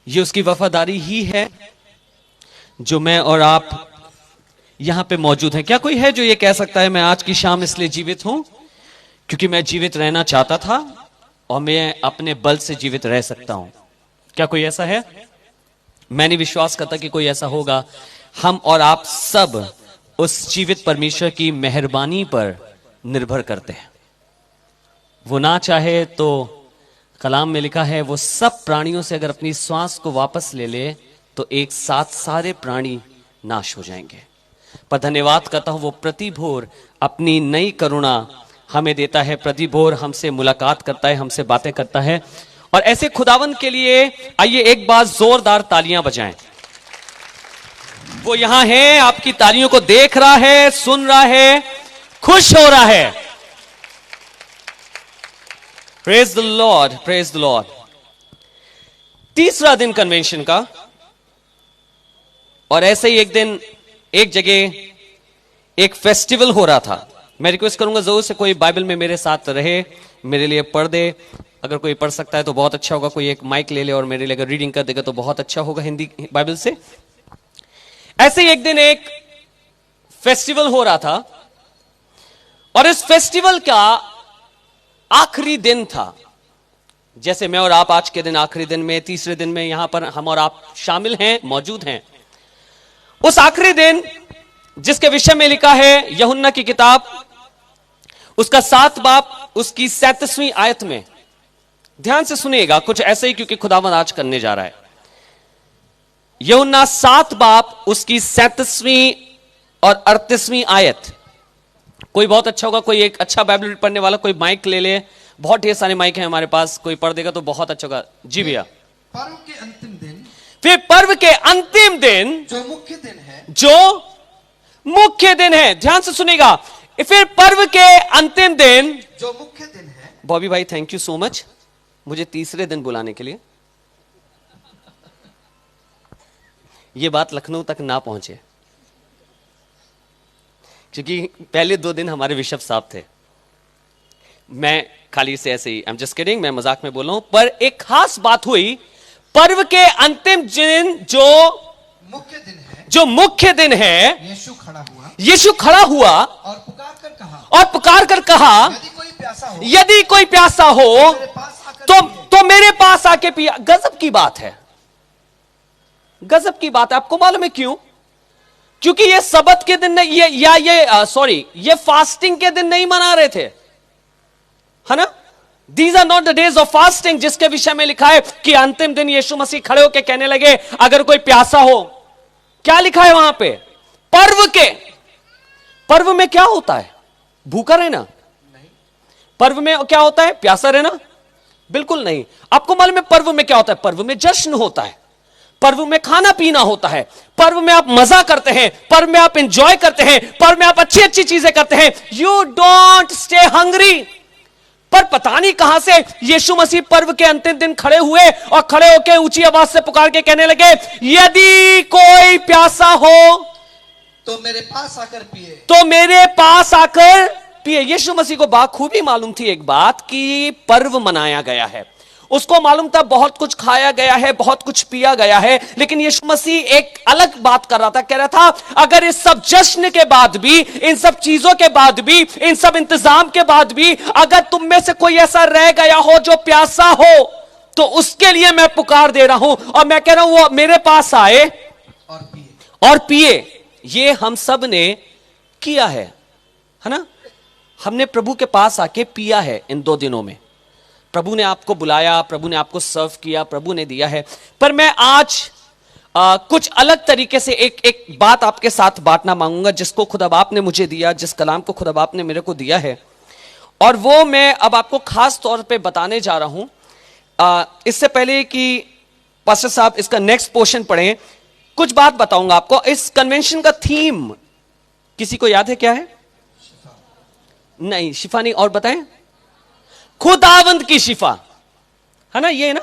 ये उसकी वफादारी ही है जो मैं और आप यहां पे मौजूद हैं। क्या कोई है जो ये कह सकता है मैं आज की शाम इसलिए जीवित हूं क्योंकि मैं जीवित रहना चाहता था और मैं अपने बल से जीवित रह सकता हूं? क्या कोई ऐसा है? मैं नहीं विश्वास करता कि कोई ऐसा होगा। हम और आप सब उस जीवित परमेश्वर की मेहरबानी पर निर्भर करते हैं। वो ना चाहे तो कलाम में लिखा है वो सब प्राणियों से अगर अपनी श्वास को वापस ले ले तो एक साथ सारे प्राणी नाश हो जाएंगे। पर धन्यवाद करता हूं वो प्रति भोर अपनी नई करुणा हमें देता है, प्रति भोर हमसे मुलाकात करता है, हमसे बातें करता है। और ऐसे खुदावन के लिए आइए एक बार जोरदार तालियां बजाएं। वो यहां है, आपकी तालियों को देख रहा है, सुन रहा है, खुश हो रहा है। Praise the Lord, praise the Lord. तीसरा दिन कन्वेंशन का, और ऐसे ही एक दिन एक जगह एक फेस्टिवल हो रहा था। मैं रिक्वेस्ट करूंगा जरूर से कोई बाइबल में मेरे साथ रहे, मेरे लिए पढ़ दे। अगर कोई पढ़ सकता है तो बहुत अच्छा होगा। कोई एक माइक ले ले और मेरे लिए अगर रीडिंग कर देगा तो बहुत अच्छा होगा हिंदी बाइबल से। ऐसे ही एक दिन एक फेस्टिवल हो रहा था और इस फेस्टिवल का आखिरी दिन था। जैसे मैं और आप आज के दिन आखिरी दिन में, तीसरे दिन में यहां पर हम और आप शामिल हैं, मौजूद हैं। उस आखिरी दिन जिसके विषय में लिखा है यूहन्ना की किताब, उसका 7 बाब उसकी 37वीं आयत में, ध्यान से सुनिएगा कुछ ऐसे ही क्योंकि खुदावंद आज करने जा रहा है। यूहन्ना 7 बाब उसकी 37वीं और 38वीं आयत। कोई बहुत अच्छा होगा, कोई एक अच्छा बाइबल पढ़ने वाला कोई माइक ले ले। बहुत ढेर सारे माइक हैं हमारे पास, कोई पढ़ देगा तो बहुत अच्छा होगा। जी भैया। पर्व के अंतिम दिन, फिर पर्व के अंतिम दिन जो मुख्य दिन है, जो मुख्य दिन है, ध्यान से सुनिएगा। फिर पर्व के अंतिम दिन जो मुख्य दिन है। बॉबी भाई थैंक यू सो मच मुझे तीसरे दिन बुलाने के लिए। यह बात लखनऊ तक ना पहुंचे क्योंकि पहले 2 दिन हमारे बिशप साहब थे। मैं खाली से ऐसे ही आई एम जस्ट किडिंग, मैं मजाक में बोल रहा हूं। पर एक खास बात हुई, पर्व के अंतिम दिन जो मुख्य दिन है, जो मुख्य दिन है, यीशु खड़ा हुआ, यीशु खड़ा हुआ और पुकार कर कहा, यदि कोई प्यासा हो, यदि कोई प्यासा हो मेरे पास आकर पिए। तो मेरे पास आके पिया। गजब की बात है, गजब की बात है। आपको मालूम है क्यों? क्योंकि ये सबत के दिन नहीं, ये फास्टिंग के दिन नहीं मना रहे थे, है ना। These are not the days of fasting, जिसके विषय में लिखा है कि अंतिम दिन यीशु मसीह खड़े होकर कहने लगे अगर कोई प्यासा हो। क्या लिखा है वहां पे? पर्व में क्या होता है? भूखा रहना? पर्व में क्या होता है? प्यासा रहना? बिल्कुल नहीं। आपको मालूम है पर्व में क्या होता है? पर्व में जश्न होता है, पर्व में खाना पीना होता है, पर्व में आप मजा करते हैं, पर्व में आप एंजॉय करते हैं, पर्व में आप अच्छी अच्छी चीजें करते हैं। You don't stay hungry. पर पता नहीं कहां से यीशु मसीह पर्व के अंतिम दिन खड़े हुए और खड़े होकर ऊंची आवाज से पुकार के कहने लगे यदि कोई प्यासा हो तो मेरे पास आकर पिए, तो मेरे पास आकर पिए। यीशु मसीह को बाखूबी मालूम थी एक बात कि पर्व मनाया गया है। उसको मालूम था बहुत कुछ खाया गया है, बहुत कुछ पिया गया है, लेकिन यीशु मसीह एक अलग बात कर रहा था। कह रहा था अगर इस सब जश्न के बाद भी, इन सब चीजों के बाद भी, इन सब इंतजाम के बाद भी अगर तुम में से कोई ऐसा रह गया हो जो प्यासा हो तो उसके लिए मैं पुकार दे रहा हूं और मैं कह रहा हूं वो मेरे पास आए और पिए। ये हम सब ने किया है ना। हमने प्रभु के पास आके पिया है इन 2 दिनों में। प्रभु ने आपको बुलाया, प्रभु ने आपको सर्व किया, प्रभु ने दिया है। पर मैं आज कुछ अलग तरीके से एक बात आपके साथ बांटना मांगूंगा जिसको खुदा बाप ने मुझे दिया, जिस कलाम को खुदा बाप ने मेरे को दिया है, और वो मैं अब आपको खास तौर पे बताने जा रहा हूं। इससे पहले कि पास्टर साहब इसका नेक्स्ट पोर्शन पढ़ें, कुछ बात बताऊंगा आपको। इस कन्वेंशन का थीम किसी को याद है क्या है? नहीं, शिफा नहीं, और बताएं। खुदावंद की शिफा, है ना, ये है ना।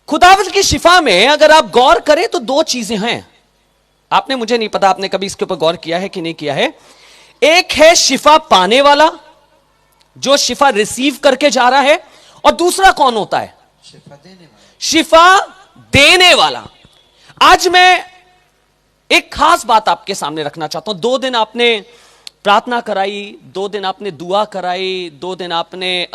खुदावंद की शिफा में अगर आप गौर करें तो 2 चीजें हैं। आपने, मुझे नहीं पता आपने कभी इसके ऊपर गौर किया है कि नहीं किया है। एक है शिफा पाने वाला जो शिफा रिसीव करके जा रहा है, और दूसरा कौन होता है? शिफा देने वाला। शिफा देने वाला। आज मैं एक खास बात आपके सामने रखना चाहता हूं। 2 दिन आपने प्रार्थना कराई, 2 दिन आपने दुआ कराई, 2 दिन आपने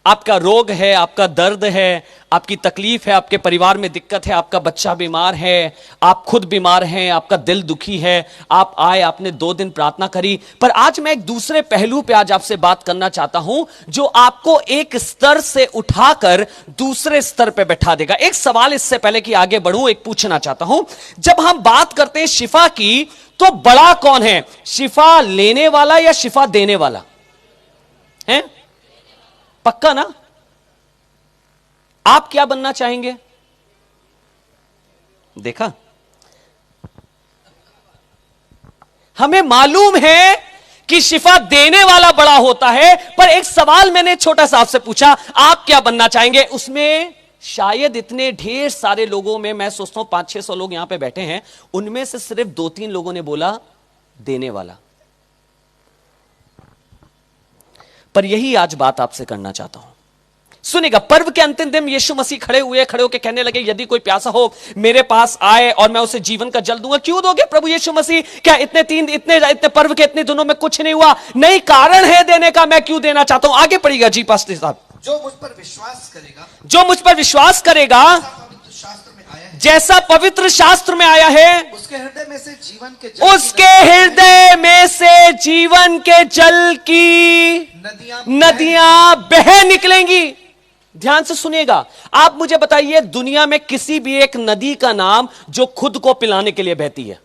आपका रोग है, आपका दर्द है, आपकी तकलीफ है, आपके परिवार में दिक्कत है, आपका बच्चा बीमार है, आप खुद बीमार हैं, आपका दिल दुखी है, आप आए, आपने 2 दिन प्रार्थना करी। पर आज मैं एक दूसरे पहलू पे आज आपसे बात करना चाहता हूं जो आपको एक स्तर से उठाकर दूसरे स्तर पे बैठा देगा। एक सवाल इससे पहले कि आगे बढ़ूं, एक पूछना चाहता हूं। जब हम बात करते हैं शिफा की, तो बड़ा कौन है, शिफा लेने वाला या शिफा देने वाला है? पक्का ना? आप क्या बनना चाहेंगे? देखा, हमें मालूम है कि शिफा देने वाला बड़ा होता है, पर एक सवाल मैंने छोटा सा आपसे पूछा, आप क्या बनना चाहेंगे? उसमें शायद इतने ढेर सारे लोगों में, मैं सोचता हूं 500-600 लोग यहां पे बैठे हैं, उनमें से सिर्फ 2-3 लोगों ने बोला देने वाला। पर यही आज बात आपसे करना चाहता हूं। सुनिएगा, पर्व के अंतिम दिन यीशु मसीह खड़े होकर कहने लगे, यदि कोई प्यासा हो मेरे पास आए और मैं उसे जीवन का जल दूंगा। क्यों दोगे प्रभु यीशु मसीह? क्या इतने पर्व के इतने दिनों में कुछ नहीं हुआ? नहीं, कारण है देने का। मैं क्यों देना चाहता हूं, आगे पढ़िएगा जी पास्टर साहब। जो मुझ पर विश्वास करेगा, जो मुझ पर विश्वास करेगा, पवित्र शास्त्र में आया है, जैसा पवित्र शास्त्र में आया है, उसके हृदय में से जीवन के जल की नदियां बह निकलेंगी। ध्यान से सुनिएगा, आप मुझे बताइए, दुनिया में किसी भी एक नदी का नाम जो खुद को पिलाने के लिए बहती है?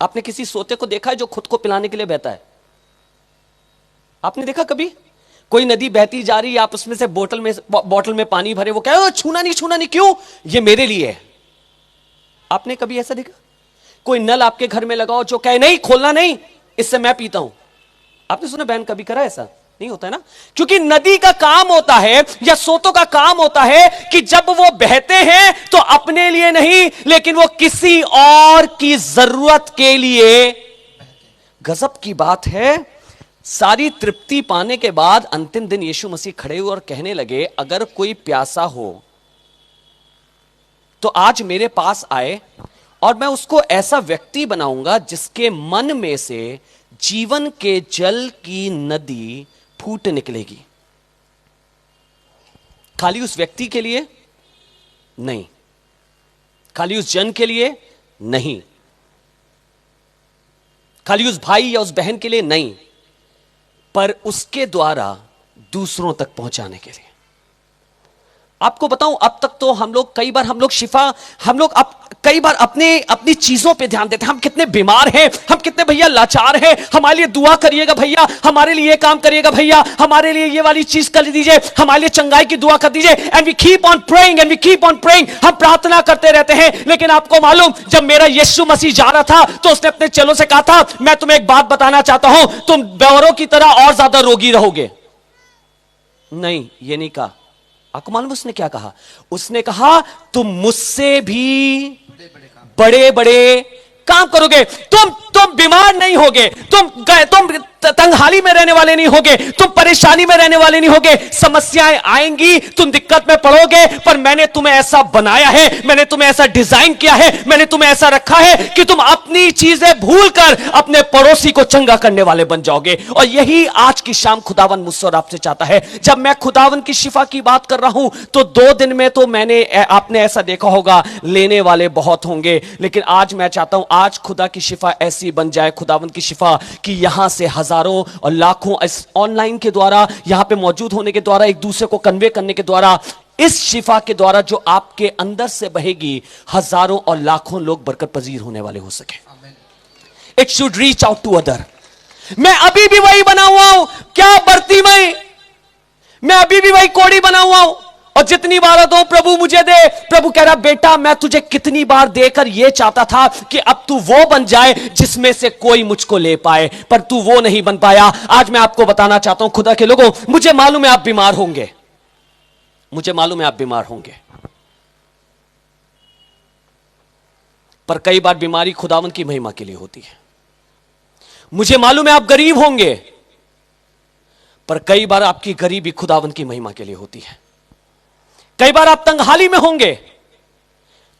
आपने किसी सोते को देखा है जो खुद को पिलाने के लिए बहता है? आपने देखा कभी? कोई नदी बहती जा रही है, आप उसमें से बोतल में पानी भरे, वो कह रहे छूना नहीं, क्यों? ये मेरे लिए है। आपने कभी ऐसा देखा? कोई नल आपके घर में लगाओ जो कहे नहीं, खोलना नहीं, इससे मैं पीता हूं। आपने सुना बहन कभी करा ऐसा? नहीं होता है ना, क्योंकि नदी का काम होता है या सोतों का काम होता है कि जब वो बहते हैं तो अपने लिए नहीं, लेकिन वो किसी और की जरूरत के लिए। गजब की बात है। सारी तृप्ति पाने के बाद अंतिम दिन यीशु मसीह खड़े हुए और कहने लगे, अगर कोई प्यासा हो तो आज मेरे पास आए और मैं उसको ऐसा व्यक्ति बनाऊंगा जिसके मन में से जीवन के जल की नदी फूट निकलेगी। खाली उस व्यक्ति के लिए नहीं, खाली उस जन के लिए नहीं, खाली उस भाई या उस बहन के लिए नहीं, पर उसके द्वारा दूसरों तक पहुंचाने के लिए। आपको बताऊं, अब तक तो हम लोग कई बार अपनी चीजों पे ध्यान देते हैं। हम कितने बीमार हैं, हम कितने भैया लाचार हैं, हमारे लिए दुआ करिएगा भैया, हमारे लिए ये काम करिएगा भैया, हमारे लिए ये वाली चीज कर दीजिए, हमारे लिए चंगाई की दुआ कर दीजिए। And we keep on praying, हम प्रार्थना करते रहते हैं। लेकिन आपको मालूम, जब मेरा यीशु मसीह जा रहा था तो उसने अपने चेलों से कहा था, मैं तुम्हें एक बात बताना चाहता हूं, तुम बेवरों की तरह और ज्यादा रोगी रहोगे। नहीं, ये नहीं कहा। आपको मालूम उसने क्या कहा? उसने कहा, तुम मुझसे भी बड़े बड़े काम करोगे। तुम बीमार नहीं होगे, तुम तंगहाली में रहने वाले नहीं होगे, तुम परेशानी में रहने वाले नहीं होगे। समस्याएं आएंगी, तुम दिक्कत में पड़ोगे, पर मैंने तुम्हें ऐसा बनाया है, मैंने तुम्हें ऐसा डिजाइन किया है, मैंने तुम्हें ऐसा रखा है कि तुम अपनी चीजें भूलकर अपने पड़ोसी को चंगा करने वाले बन जाओगे। और यही आज की शाम खुदावन मुझसे और आपसे चाहता है। जब मैं खुदावन की शिफा की बात कर रहा हूं तो 2 दिन में तो आपने ऐसा देखा होगा, लेने वाले बहुत होंगे, लेकिन आज मैं चाहता हूं आज खुदा की शिफा ऐसी बन जाए, खुदावन की शिफा, कि यहां से हजारों और लाखों इस ऑनलाइन के द्वारा, यहां पे मौजूद होने के द्वारा, एक दूसरे को कन्वे करने के द्वारा, इस शिफा के द्वारा जो आपके अंदर से बहेगी, हजारों और लाखों लोग बरकत पजीर होने वाले हो सके। It should reach out to other. मैं अभी भी वही बना हुआ हूं, क्या बरती मैं अभी भी वही कोड़ी बना हुआ हूं, और जितनी बार दो प्रभु मुझे दे। प्रभु कह रहा, बेटा मैं तुझे कितनी बार देकर यह चाहता था कि अब तू वो बन जाए जिसमें से कोई मुझको ले पाए, पर तू वो नहीं बन पाया। आज मैं आपको बताना चाहता हूं, खुदा के लोगों, मुझे मालूम है आप बीमार होंगे, मुझे मालूम है आप बीमार होंगे, पर कई बार बीमारी खुदावन की महिमा के लिए होती है। मुझे मालूम है आप गरीब होंगे, पर कई बार आपकी गरीबी खुदावन की महिमा के लिए होती है। कई बार आप तंगहाली में होंगे,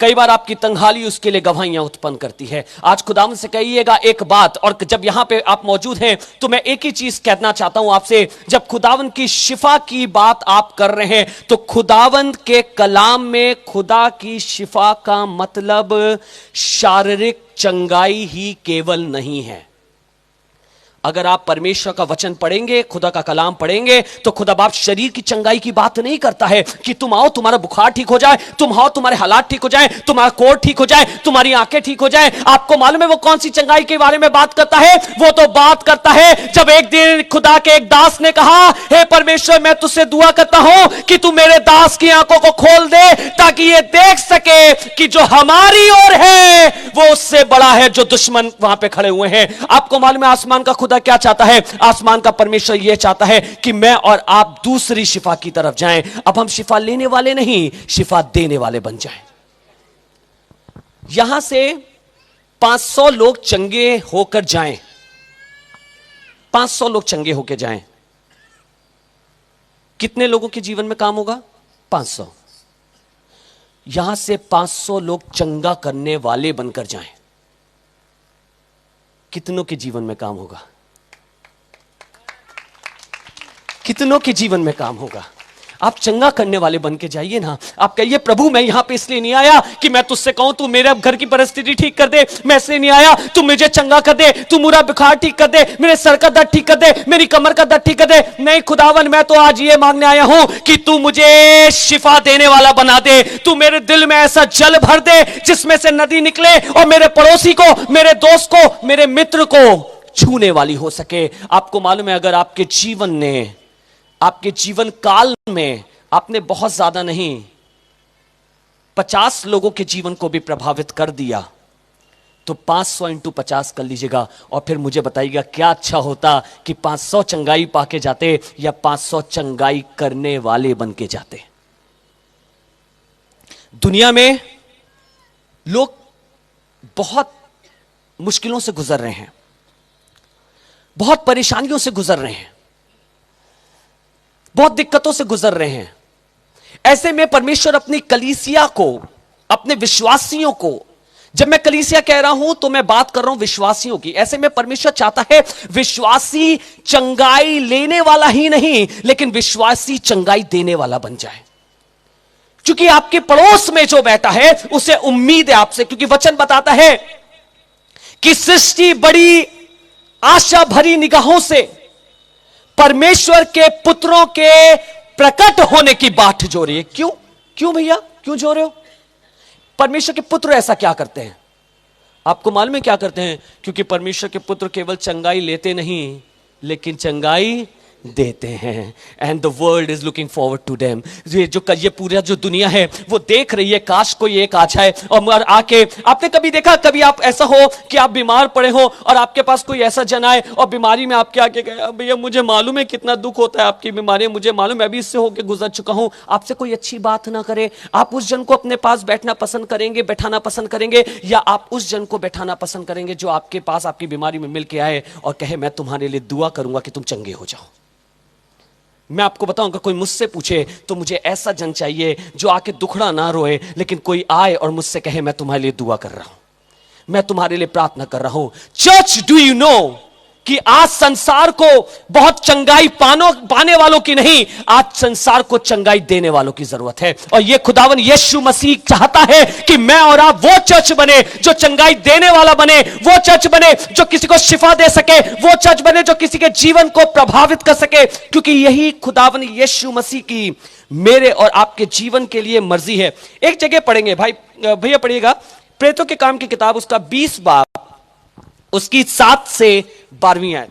कई बार आपकी तंगहाली उसके लिए गवाहियां उत्पन्न करती है। आज खुदावंद से कहिएगा एक बात, और जब यहां पे आप मौजूद हैं तो मैं एक ही चीज कहना चाहता हूं आपसे। जब खुदावंद की शिफा की बात आप कर रहे हैं तो खुदावंद के कलाम में खुदा की शिफा का मतलब शारीरिक चंगाई ही केवल नहीं है। अगर आप परमेश्वर का वचन पढ़ेंगे, खुदा का कलाम पढ़ेंगे, तो खुदा बाप शरीर की चंगाई की बात नहीं करता है कि तुम आओ तुम्हारा बुखार ठीक हो जाए, तुम आओ तुम्हारे हालात ठीक हो जाए, तुम्हारा कोढ़ ठीक हो जाए, तुम्हारी आंखें ठीक हो जाए। आपको मालूम है वो कौन सी चंगाई के बारे में बात करता है? वो तो बात करता है जब एक दिन खुदा के एक दास ने कहा, हे परमेश्वर मैं तुझसे दुआ करता हूं कि तू मेरे दास की आंखों को खोल दे ताकि ये देख सके कि जो हमारी ओर है वो उससे बड़ा है जो दुश्मन वहां पे खड़े हुए हैं। आपको मालूम है आसमान का खुदा क्या चाहता है? आसमान का परमेश्वर यह चाहता है कि मैं और आप दूसरी शिफा की तरफ जाएं। अब हम शिफा लेने वाले नहीं, शिफा देने वाले बन जाएं। यहां से 500 लोग चंगे होकर जाएं, 500 लोग चंगे होकर जाएं, कितने लोगों के जीवन में काम होगा? 500। यहां से 500 लोग चंगा करने वाले बनकर जाएं, कितनों के जीवन में काम होगा? कितनों के जीवन में काम होगा? आप चंगा करने वाले बन के जाइए ना। आप कहिए प्रभु मैं यहां पे इसलिए नहीं आया कि मैं तुझसे कहूं तू मेरे घर की परिस्थिति ठीक कर दे, मैं इसलिए नहीं आया तू मुझे चंगा कर दे, तू मेरा बुखार ठीक कर दे, मेरे सर का दर्द ठीक कर दे, मेरी कमर का दर्द ठीक कर दे। नहीं खुदावन, मैं तो आज ये मांगने आया हूं कि तू मुझे शिफा देने वाला बना दे। तू मेरे दिल में ऐसा जल भर दे जिसमें से नदी निकले और मेरे पड़ोसी को, मेरे दोस्त को, मेरे मित्र को छूने वाली हो सके। आपको मालूम है अगर आपके जीवन ने, आपके जीवन काल में आपने बहुत ज्यादा नहीं 50 लोगों के जीवन को भी प्रभावित कर दिया तो 500 इंटू 50 कर लीजिएगा और फिर मुझे बताइएगा क्या अच्छा होता कि 500 चंगाई पाके जाते या 500 चंगाई करने वाले बन के जाते। दुनिया में लोग बहुत मुश्किलों से गुजर रहे हैं, बहुत परेशानियों से गुजर रहे हैं, बहुत दिक्कतों से गुजर रहे हैं। ऐसे में परमेश्वर अपनी कलीसिया को, अपने विश्वासियों को, जब मैं कलीसिया कह रहा हूं तो मैं बात कर रहा हूं विश्वासियों की। ऐसे में परमेश्वर चाहता है विश्वासी चंगाई लेने वाला ही नहीं लेकिन विश्वासी चंगाई देने वाला बन जाए। क्योंकि आपके पड़ोस में जो बैठा है उसे उम्मीद है आपसे, क्योंकि वचन बताता है कि सृष्टि बड़ी आशा भरी निगाहों से परमेश्वर के पुत्रों के प्रकट होने की बाट जो रही है। क्यों भैया, क्यों जो रहे हो? परमेश्वर के पुत्र ऐसा क्या करते हैं? आपको मालूम है क्या करते हैं? क्योंकि परमेश्वर के पुत्र केवल चंगाई लेते नहीं लेकिन चंगाई देते हैं। And the world is looking forward to them. ये पूरा जो दुनिया है वो देख रही है काश कोई एक आ जाए और आके, आपने कभी देखा, कभी आप ऐसा हो कि आप बीमार पड़े हो और आपके पास कोई ऐसा जन आए और बीमारी में आपके आके गया, भैया मुझे मालूम है कितना दुख होता है आपकी बीमारी, मुझे मालूम है अभी इससे होके गुजर चुका हूं, आपसे कोई अच्छी बात ना करे, आप उस जन को अपने पास बैठना पसंद करेंगे, बैठाना पसंद करेंगे, या आप उस जन को बैठाना पसंद करेंगे जो आपके पास आपकी बीमारी में मिल के आए और कहे मैं तुम्हारे लिए दुआ करूंगा कि तुम चंगे हो जाओ। मैं आपको बताऊंगा, कोई मुझसे पूछे तो मुझे ऐसा जन चाहिए जो आके दुखड़ा ना रोए लेकिन कोई आए और मुझसे कहे मैं तुम्हारे लिए दुआ कर रहा हूं, मैं तुम्हारे लिए प्रार्थना कर रहा हूं। चर्च, डू यू नो कि आज संसार को बहुत चंगाई पाने वालों की नहीं, आज संसार को चंगाई देने वालों की जरूरत है। और ये खुदावन यीशु मसीह चाहता है कि मैं और आप वो चर्च बने जो चंगाई देने वाला बने, वो चर्च बने जो किसी को शिफा दे सके, वो चर्च बने जो किसी के जीवन को प्रभावित कर सके, क्योंकि यही खुदावन यीशु मसीह की मेरे और आपके जीवन के लिए मर्जी है। एक जगह पढ़ेंगे भैया पढ़िएगा, प्रेरितों के काम की किताब उसका 20 बाब उसकी 7 से 12वीं आयत।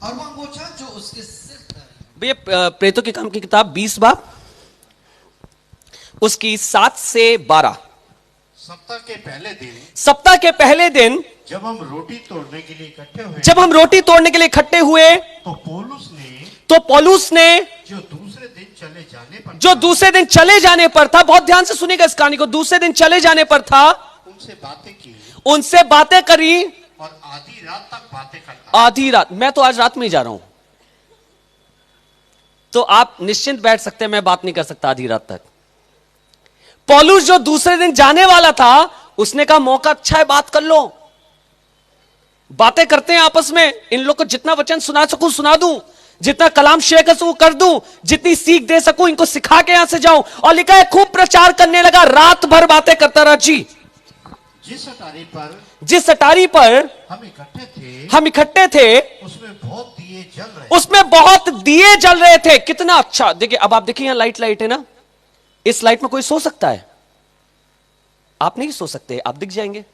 और वह अंगोछा जो उसके सिर भैया प्रेरितों के काम की किताब 20 बाब उसकी 7 से 12। सप्ताह के पहले दिन जब हम रोटी तोड़ने के लिए इकट्ठे हुए तो पौलुस ने जो दूसरे दिन चले जाने पर था, बहुत ध्यान से सुनिएगा इस कहानी को, दूसरे दिन चले जाने पर था, उनसे बातें की उनसे बातें करी और आधी रात तक बातें करता। आधी रात। मैं तो आज रात में ही जा रहा हूं, तो आप निश्चिंत बैठ सकते हैं, मैं बात नहीं कर सकता आधी रात तक। पौलुस जो दूसरे दिन जाने वाला था, उसने कहा मौका अच्छा है, बात कर लो, बातें करते हैं आपस में, इन लोग को जितना वचन सुना सकूं सुना दूं, जितना कलाम शेयर कर सकूं कर दूं, जितनी सीख दे सकूं इनको सिखा के यहां से जाऊं। और लिखा है खूब प्रचार करने लगा, रात भर बातें करता रहा जी। जिस अटारी पर हम इकट्ठे थे उसमें बहुत दिए जल रहे, उसमें बहुत दिए जल रहे थे। कितना अच्छा। देखिए, अब आप देखिए, यहां लाइट है ना, इस लाइट में कोई सो सकता है? आप नहीं सो सकते, आप दिख जाएंगे,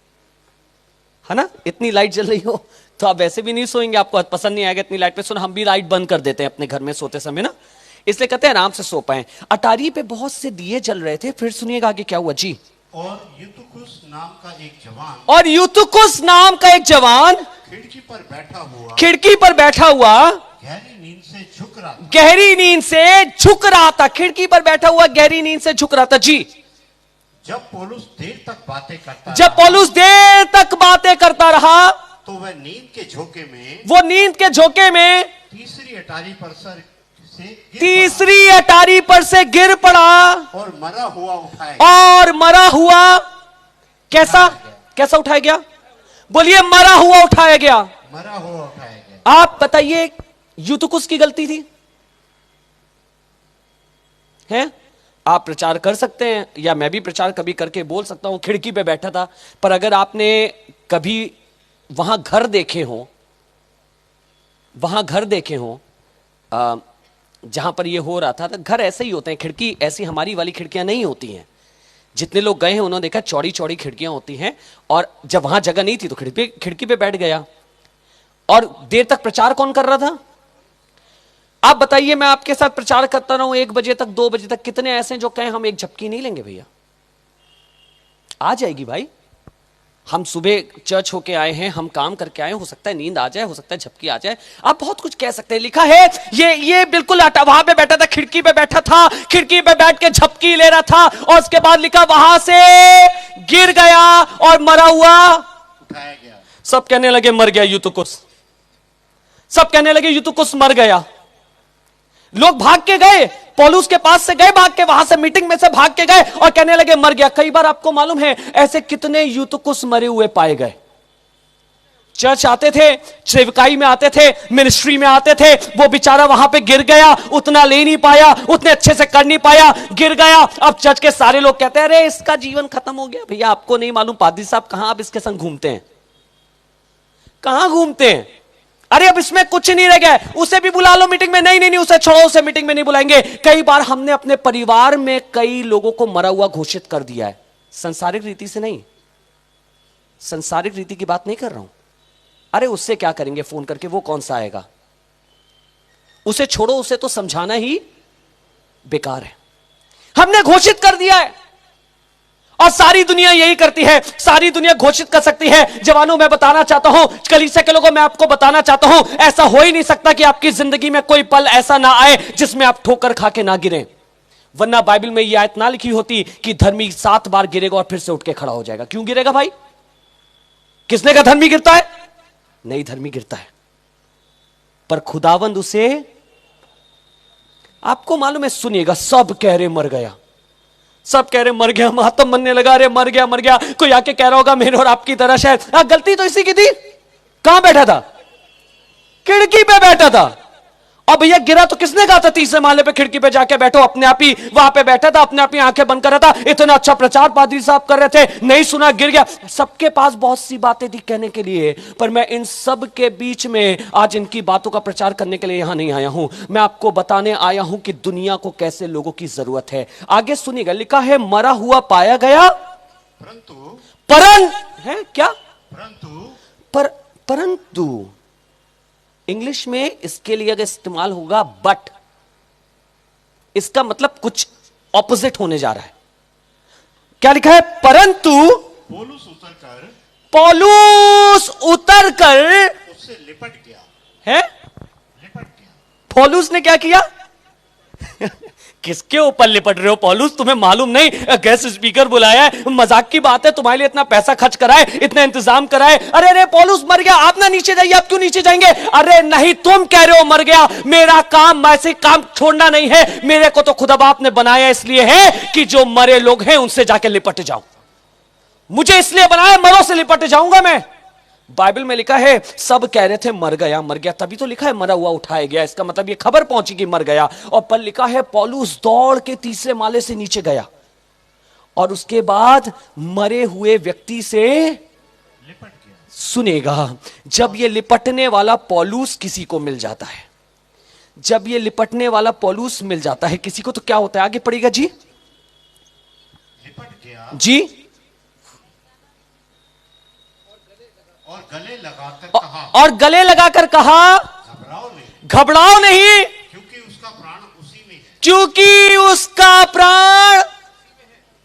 है ना। इतनी लाइट जल रही हो तो आप वैसे भी नहीं सोएंगे, आपको पसंद नहीं आएगा इतनी लाइट पे सोना। हम भी लाइट बंद कर देते हैं अपने घर में सोते समय ना, इसलिए कहते हैं आराम से सो पाए। अटारी पे बहुत से दिए जल रहे थे। फिर सुनिएगा आगे क्या हुआ जी। और यूतुकुस नाम का एक जवान, और यूतुकुस नाम का एक जवान खिड़की पर बैठा हुआ गहरी नींद से झुक रहा था। गहरी नींद से झुक रहा था। खिड़की पर बैठा हुआ गहरी नींद से झुक रहा था जी। जब पौलुस देर तक बातें करता रहा तो वह नींद के झोंके में तीसरी अटारी पर से गिर पड़ा और मरा हुआ कैसा उठाया गया? बोलिए, मरा हुआ उठाया गया। आप बताइए, यूतुकुस की गलती थी? हैं? आप प्रचार कर सकते हैं, या मैं भी प्रचार कभी करके बोल सकता हूं, खिड़की पे बैठा था। पर अगर आपने कभी वहां घर देखे हो जहां पर ये हो रहा था, तो घर ऐसे ही होते हैं। खिड़की ऐसी हमारी वाली खिड़कियां नहीं होती हैं। जितने लोग गए हैं उन्होंने देखा चौड़ी चौड़ी खिड़कियां होती हैं, और जब वहां जगह नहीं थी तो खिड़की पे बैठ गया। और देर तक प्रचार कौन कर रहा था? आप बताइए, मैं आपके साथ प्रचार करता रहूं 1 बजे तक, 2 बजे तक, कितने ऐसे हैं जो कहें हम एक झपकी नहीं लेंगे? भैया आ जाएगी भाई, हम सुबह चर्च होके आए हैं, हम काम करके आए, हो सकता है नींद आ जाए, हो सकता है झपकी आ जाए, आप बहुत कुछ कह सकते हैं। लिखा है ये बिल्कुल वहां पे बैठा था, खिड़की पे बैठा था, खिड़की पे बैठ के झपकी ले रहा था, और उसके बाद लिखा वहां से गिर गया और मरा हुआ उठाया गया। सब कहने लगे मर गया यूतुकुस, सब कहने लगे यूतुकुस मर गया। लोग भाग के गए, पौलुस के पास से गए, भाग के वहां से मीटिंग में से भाग के गए और कहने लगे मर गया। कई बार आपको मालूम है ऐसे कितने यूतुकुस मरे हुए पाए गए। चर्च आते थे, सेवकाई में आते थे, मिनिस्ट्री में आते थे, वो बेचारा वहां पे गिर गया, उतना ले नहीं पाया, उतने अच्छे से कर नहीं पाया, गिर गया। अब चर्च के सारे लोग कहते हैं अरे इसका जीवन खत्म हो गया। भैया आपको नहीं मालूम पादरी साहब कहां आप इसके संग घूमते हैं, कहां घूमते हैं? अरे अब इसमें कुछ नहीं रह गया, उसे भी बुला लो मीटिंग में। नहीं, उसे छोड़ो, उसे मीटिंग में नहीं बुलाएंगे। कई बार हमने अपने परिवार में कई लोगों को मरा हुआ घोषित कर दिया है, सांसारिक रीति से नहीं, सांसारिक रीति की बात नहीं कर रहा हूं। अरे उससे क्या करेंगे फोन करके, वो कौन सा आएगा? उसे छोड़ो, उसे तो समझाना ही बेकार है। हमने घोषित कर दिया है, और सारी दुनिया यही करती है, सारी दुनिया घोषित कर सकती है। जवानों, मैं बताना चाहता हूं, कलीसिया के लोगों, मैं आपको बताना चाहता हूं, ऐसा हो ही नहीं सकता कि आपकी जिंदगी में कोई पल ऐसा ना आए जिसमें आप ठोकर खा के ना गिरें। वरना बाइबल में यह आयत ना लिखी होती कि धर्मी 7 बार गिरेगा और फिर से उठ के खड़ा हो जाएगा। क्यों गिरेगा भाई? किसने कहा धर्मी गिरता है? नहीं, धर्मी गिरता है, पर खुदावंद उसे, आपको मालूम है, सुनिएगा, सब कह रहे मर गया, सब कह रहे मर गया, मातम बनने लगा, अरे मर गया। कोई आके कह रहा होगा मेरे और आपकी तरह शायद, गलती तो इसी की थी। कहां बैठा था? खिड़की पे बैठा था। और भैया गिरा तो किसने कहा था 30वें माले पे खिड़की पे जाके बैठो? अपने आप ही वहां पे बैठा था, अपने आप ही आंखें बंद कर रहा था। इतना अच्छा प्रचार पादरी साहब कर रहे थे, नहीं सुना, गिर गया। सबके पास बहुत सी बातें थी कहने के लिए, पर मैं इन सब के बीच में आज इनकी बातों का प्रचार करने के लिए यहां नहीं आया हूं। मैं आपको बताने आया हूं कि दुनिया को कैसे लोगों की जरूरत है। आगे सुनिएगा, लिखा है मरा हुआ पाया गया, परंतु इंग्लिश में इसके लिए अगर इस्तेमाल होगा बट, इसका मतलब कुछ ऑपोजिट होने जा रहा है। क्या लिखा है? परंतु पौलुस उतरकर उससे लिपट गया है। लिपट गया। पौलुस ने क्या किया? किसके ऊपर लिपट रहे हो पौलुस? तुम्हें मालूम नहीं गेस्ट स्पीकर बुलाया है, मजाक की बात है, तुम्हारे लिए इतना पैसा खर्च कराए, इतना इंतजाम कराए। अरे अरे पौलुस मर गया, आप ना नीचे जाइए। आप क्यों नीचे जाएंगे? अरे नहीं, तुम कह रहे हो मर गया, मेरा काम ऐसे काम छोड़ना नहीं है। मेरे को तो खुदा बाप ने बनाया इसलिए है कि जो मरे लोग हैं उनसे जाके लिपट जाऊं। मुझे इसलिए बनाया, मरो से लिपट जाऊंगा मैं। बाइबल में लिखा है सब कह रहे थे मर गया, तभी तो लिखा है मरा हुआ उठाया गया। इसका मतलब ये खबर पहुंची कि मर गया। और पर लिखा है पौलुस दौड़ के तीसरे माले से नीचे गया और उसके बाद मरे हुए व्यक्ति से लिपट गया। सुनेगा। जब ये लिपटने वाला पौलुस किसी को मिल जाता है, जब ये लिपटने वाला पौलुस मिल जाता है किसी को, तो क्या होता है? आगे पढ़ेगा जी। लिपट गया जी। और गले लगाकर कहा, और गले लगाकर कहा घबराओ नहीं, घबराओ नहीं, क्योंकि उसका प्राण उसी में है, क्योंकि उसका प्राण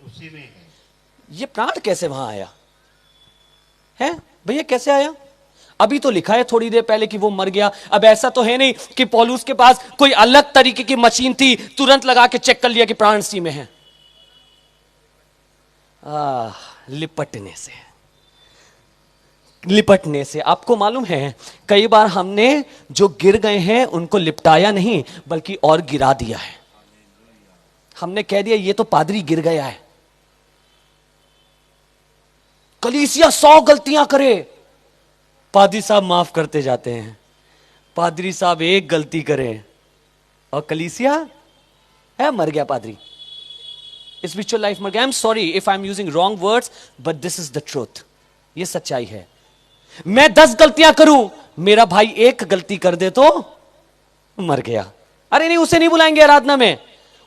उसी में है। ये प्राण कैसे वहां आया है भैया? कैसे आया? अभी तो लिखा है थोड़ी देर पहले कि वो मर गया। अब ऐसा तो है नहीं कि पौलुस के पास कोई अलग तरीके की मशीन थी, तुरंत लगा के चेक कर लिया कि प्राण सी में है। लिपटने से, लिपटने से। आपको मालूम है कई बार हमने जो गिर गए हैं उनको लिपटाया नहीं बल्कि और गिरा दिया है। हमने कह दिया ये तो पादरी गिर गया है। कलीसिया 100 गलतियां करे, पादरी साहब माफ करते जाते हैं। पादरी साहब एक गलती करे और कलीसिया है मर गया पादरी, स्पिरिचुअल लाइफ मर गया। I am sorry if I am using wrong words but this is the truth. ये सच्चाई है। मैं 10 गलतियां करूं, मेरा भाई एक गलती कर दे तो मर गया। अरे नहीं, उसे नहीं बुलाएंगे आराधना में,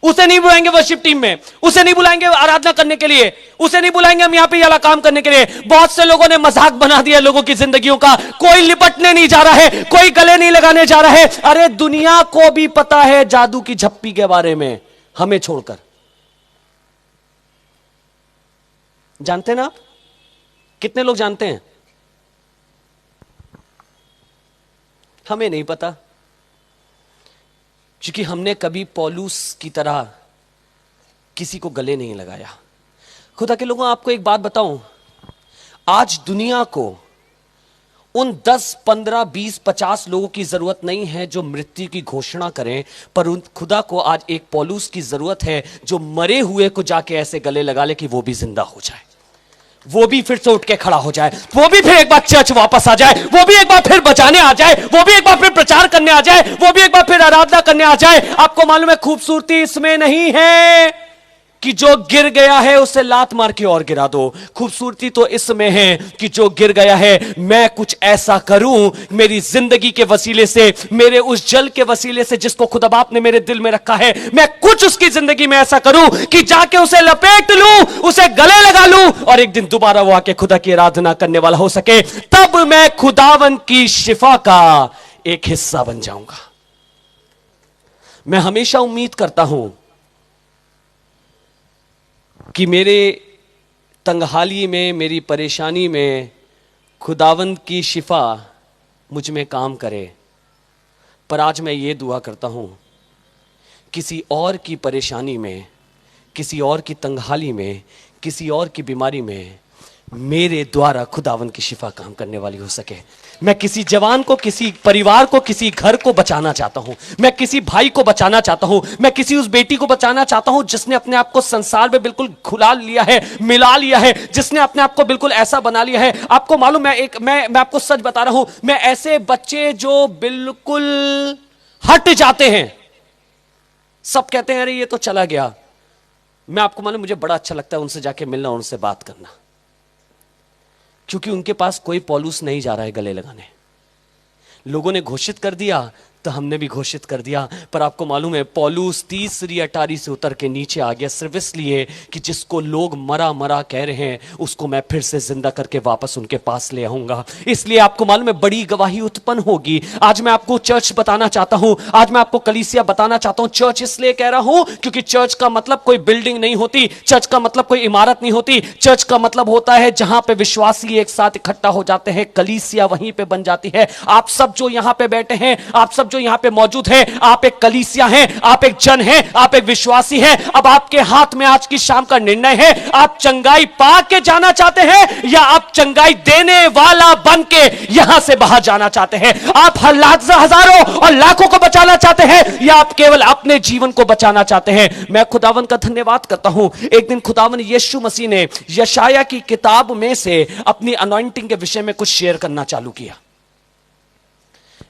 उसे नहीं बुलाएंगे वर्शिप टीम में, उसे नहीं बुलाएंगे आराधना करने के लिए, उसे नहीं बुलाएंगे हम यहां पे वाला काम करने के लिए। बहुत से लोगों ने मजाक बना दिया लोगों की जिंदगियों का। कोई लिपटने नहीं जा रहा है, कोई गले नहीं लगाने जा रहा है। अरे दुनिया को भी पता है जादू की झप्पी के बारे में, हमें छोड़कर। जानते हैं ना आप? कितने लोग जानते हैं? हमें नहीं पता, क्योंकि हमने कभी पौलुस की तरह किसी को गले नहीं लगाया। खुदा के लोगों, आपको एक बात बताऊं, आज दुनिया को उन 10, 15, 20, 50 लोगों की जरूरत नहीं है जो मृत्यु की घोषणा करें, पर उन खुदा को आज एक पौलुस की जरूरत है जो मरे हुए को जाके ऐसे गले लगा ले कि वो भी जिंदा हो जाए, वो भी फिर से उठ के खड़ा हो जाए, वो भी फिर एक बार चर्च वापस आ जाए, वो भी एक बार फिर बचाने आ जाए, वो भी एक बार फिर प्रचार करने आ जाए, वो भी एक बार फिर आराधना करने आ जाए। आपको मालूम है खूबसूरती इसमें नहीं है कि जो गिर गया है उसे लात मार के और गिरा दो। खूबसूरती तो इसमें है कि जो गिर गया है मैं कुछ ऐसा करूं मेरी जिंदगी के वसीले से, मेरे उस जल के वसीले से जिसको खुदा बाप ने मेरे दिल में रखा है, मैं कुछ उसकी जिंदगी में ऐसा करूं कि जाके उसे लपेट लूं, उसे गले लगा लूं और एक दिन दोबारा वो आके खुदा की आराधना करने वाला हो सके। तब मैं खुदावन की शिफा का एक हिस्सा बन जाऊंगा। मैं हमेशा उम्मीद करता हूं कि मेरे तंगहाली में, मेरी परेशानी में खुदावंद की शिफा मुझ में काम करे। पर आज मैं ये दुआ करता हूं किसी और की परेशानी में, किसी और की तंगहाली में, किसी और की बीमारी में मेरे द्वारा खुदावंद की शिफा काम करने वाली हो सके। मैं किसी जवान को, किसी परिवार को, किसी घर को बचाना चाहता हूं। मैं किसी भाई को बचाना चाहता हूं। मैं किसी उस बेटी को बचाना चाहता हूं जिसने अपने आप को संसार में बिल्कुल खुला लिया है, मिला लिया है, जिसने अपने आप को बिल्कुल ऐसा बना लिया है। आपको मालूम है, मैं आपको सच बता रहा हूं, मैं ऐसे बच्चे जो बिल्कुल हट जाते हैं, सब कहते हैं अरे ये तो चला गया, मैं आपको मालूम मुझे बड़ा अच्छा लगता है उनसे जाके मिलना, उनसे बात करना, क्योंकि उनके पास कोई पौलुस नहीं जा रहा है गले लगाने। लोगों ने घोषित कर दिया तो हमने भी घोषित कर दिया, पर आपको मालूम है पौलुस तीसरी अटारी से उतर के नीचे आ गया सिर्फ इसलिए कि जिसको लोग मरा मरा कह रहे हैं उसको मैं फिर से जिंदा करके वापस उनके पास ले आऊंगा। इसलिए आपको मालूम है बड़ी गवाही उत्पन्न होगी। आज मैं आपको चर्च बताना चाहता हूं, आज मैं आपको कलीसिया बताना चाहता हूं। चर्च इसलिए कह रहा हूं क्योंकि चर्च का मतलब कोई बिल्डिंग नहीं होती, चर्च का मतलब कोई इमारत नहीं होती। चर्च का मतलब होता है जहां पे विश्वासी एक साथ इकट्ठा हो जाते हैं, कलीसिया वहीं पे बन जाती है। आप सब जो यहां पे बैठे हैं, आप सब जो यहां पे मौजूद है, आप एक कलीसिया हैं, आप एक जन हैं, आप एक विश्वासी हैं। अब आपके हाथ में आज की शाम का निर्णय है, आप चंगाई पा के जाना चाहते हैं या आप चंगाई देने वाला बन के यहां से बाहर जाना चाहते हैं। आप हजारों और लाखों को बचाना चाहते हैं या आप केवल अपने जीवन को बचाना चाहते हैं। मैं खुदावन का धन्यवाद करता हूं। एक दिन खुदावन यीशु मसीह ने यशाया की किताब में से अपनी अनॉइंटिंग के विषय में कुछ शेयर करना चालू किया।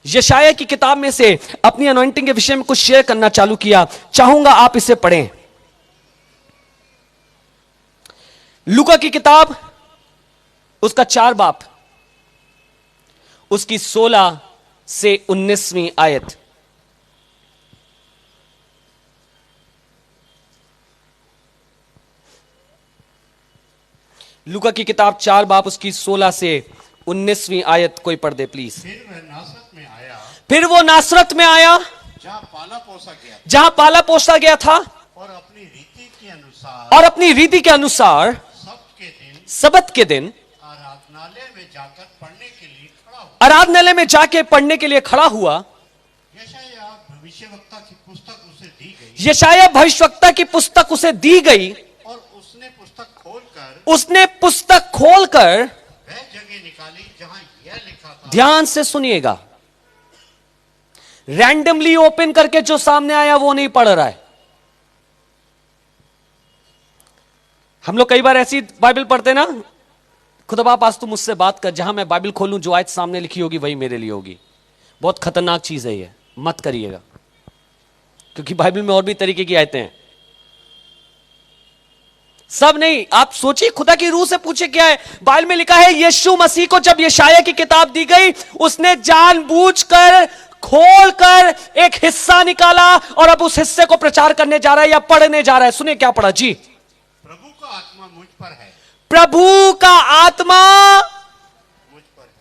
यशाया की किताब में से अपनी अनॉइंटिंग के विषय में कुछ शेयर करना चालू किया। चाहूंगा आप इसे पढ़ें। लूका की किताब, उसका 4 बाब, उसकी 16 से 19वीं आयत। लूका की किताब 4 बाब, उसकी 16 से 19वीं आयत कोई पढ़ दे प्लीज। फिर वो नासरत में आया जहाँ पाला पोसा गया था और अपनी रीति के अनुसार सबत के दिन आराधनालय में जाकर पढ़ने के लिए खड़ा हुआ। आराधनालय में जाके पढ़ने के लिए खड़ा हुआ। यशाया भविष्यवक्ता की पुस्तक उसे दी गई यशाया भविष्यवक्ता की पुस्तक उसे दी गई और उसने पुस्तक खोलकर वह जगह निकाली जहां यह लिखा था। ध्यान से सुनिएगा, रैंडमली ओपन करके जो सामने आया वो नहीं पढ़ रहा है। हम लोग कई बार ऐसी बाइबल पढ़ते ना, खुदा बाप आज तू मुझसे बात कर, जहां मैं बाइबल खोलूं जो आयत सामने लिखी होगी वही मेरे लिए होगी। बहुत खतरनाक चीज है ये, मत करिएगा, क्योंकि बाइबल में और भी तरीके की आयतें हैं। सब नहीं, आप सोचिए, खुदा की रूह से पूछे क्या है। बाइबल में लिखा है यीशु मसीह को जब यशाया की किताब दी गई, उसने जानबूझकर खोलकर एक हिस्सा निकाला और अब उस हिस्से को प्रचार करने जा रहा है या पढ़ने जा रहा है। सुनिए क्या पढ़ा जी। प्रभु का आत्मा मुझ पर है, प्रभु का आत्मा मुझ पर है।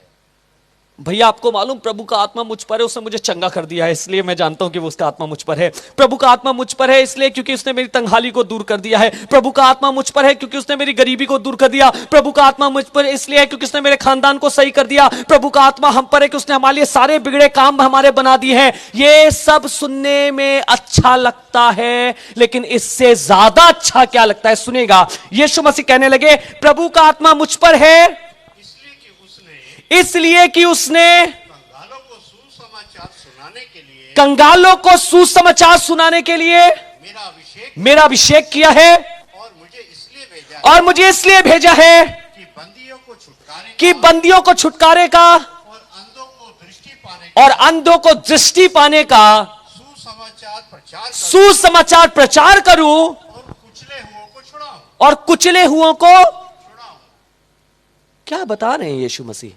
भैया आपको मालूम, प्रभु का आत्मा मुझ पर है, उसने मुझे चंगा कर दिया है, इसलिए मैं जानता हूं कि वो उसका आत्मा मुझ पर है। प्रभु का आत्मा मुझ पर है इसलिए क्योंकि उसने मेरी तंगहाली को दूर कर दिया है। प्रभु का आत्मा मुझ पर है क्योंकि उसने मेरी गरीबी को दूर कर दिया। प्रभु का आत्मा मुझ पर इसलिए है क्योंकि उसने मेरे खानदान को सही कर दिया। प्रभु का आत्मा हम पर है कि उसने हमारे लिए सारे बिगड़े काम हमारे बना दिए हैं। ये सब सुनने में अच्छा लगता है, लेकिन इससे ज्यादा अच्छा क्या लगता है, सुनेगा। यीशु मसीह कहने लगे प्रभु का आत्मा मुझ पर है इसलिए कि उसने कंगालों को सुसमाचार सुनाने के लिए मेरा अभिषेक किया है और मुझे इसलिए भेजा है कि बंदियों को छुटकारे का और अंधों को दृष्टि पाने का सुसमाचार प्रचार करूं और कुचले हुओं को क्या बता रहे हैं यीशु मसीह?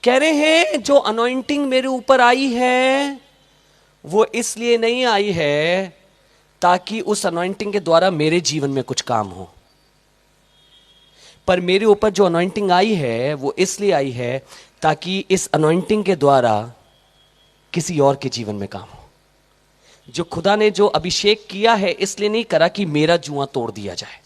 कह रहे हैं जो अनॉइंटिंग मेरे ऊपर आई है वो इसलिए नहीं आई है ताकि उस अनॉइंटिंग के द्वारा मेरे जीवन में कुछ काम हो, पर मेरे ऊपर जो अनॉइंटिंग आई है वो इसलिए आई है ताकि इस अनॉइंटिंग के द्वारा किसी और के जीवन में काम हो। जो खुदा ने जो अभिषेक किया है इसलिए नहीं करा कि मेरा जुआ तोड़ दिया जाए।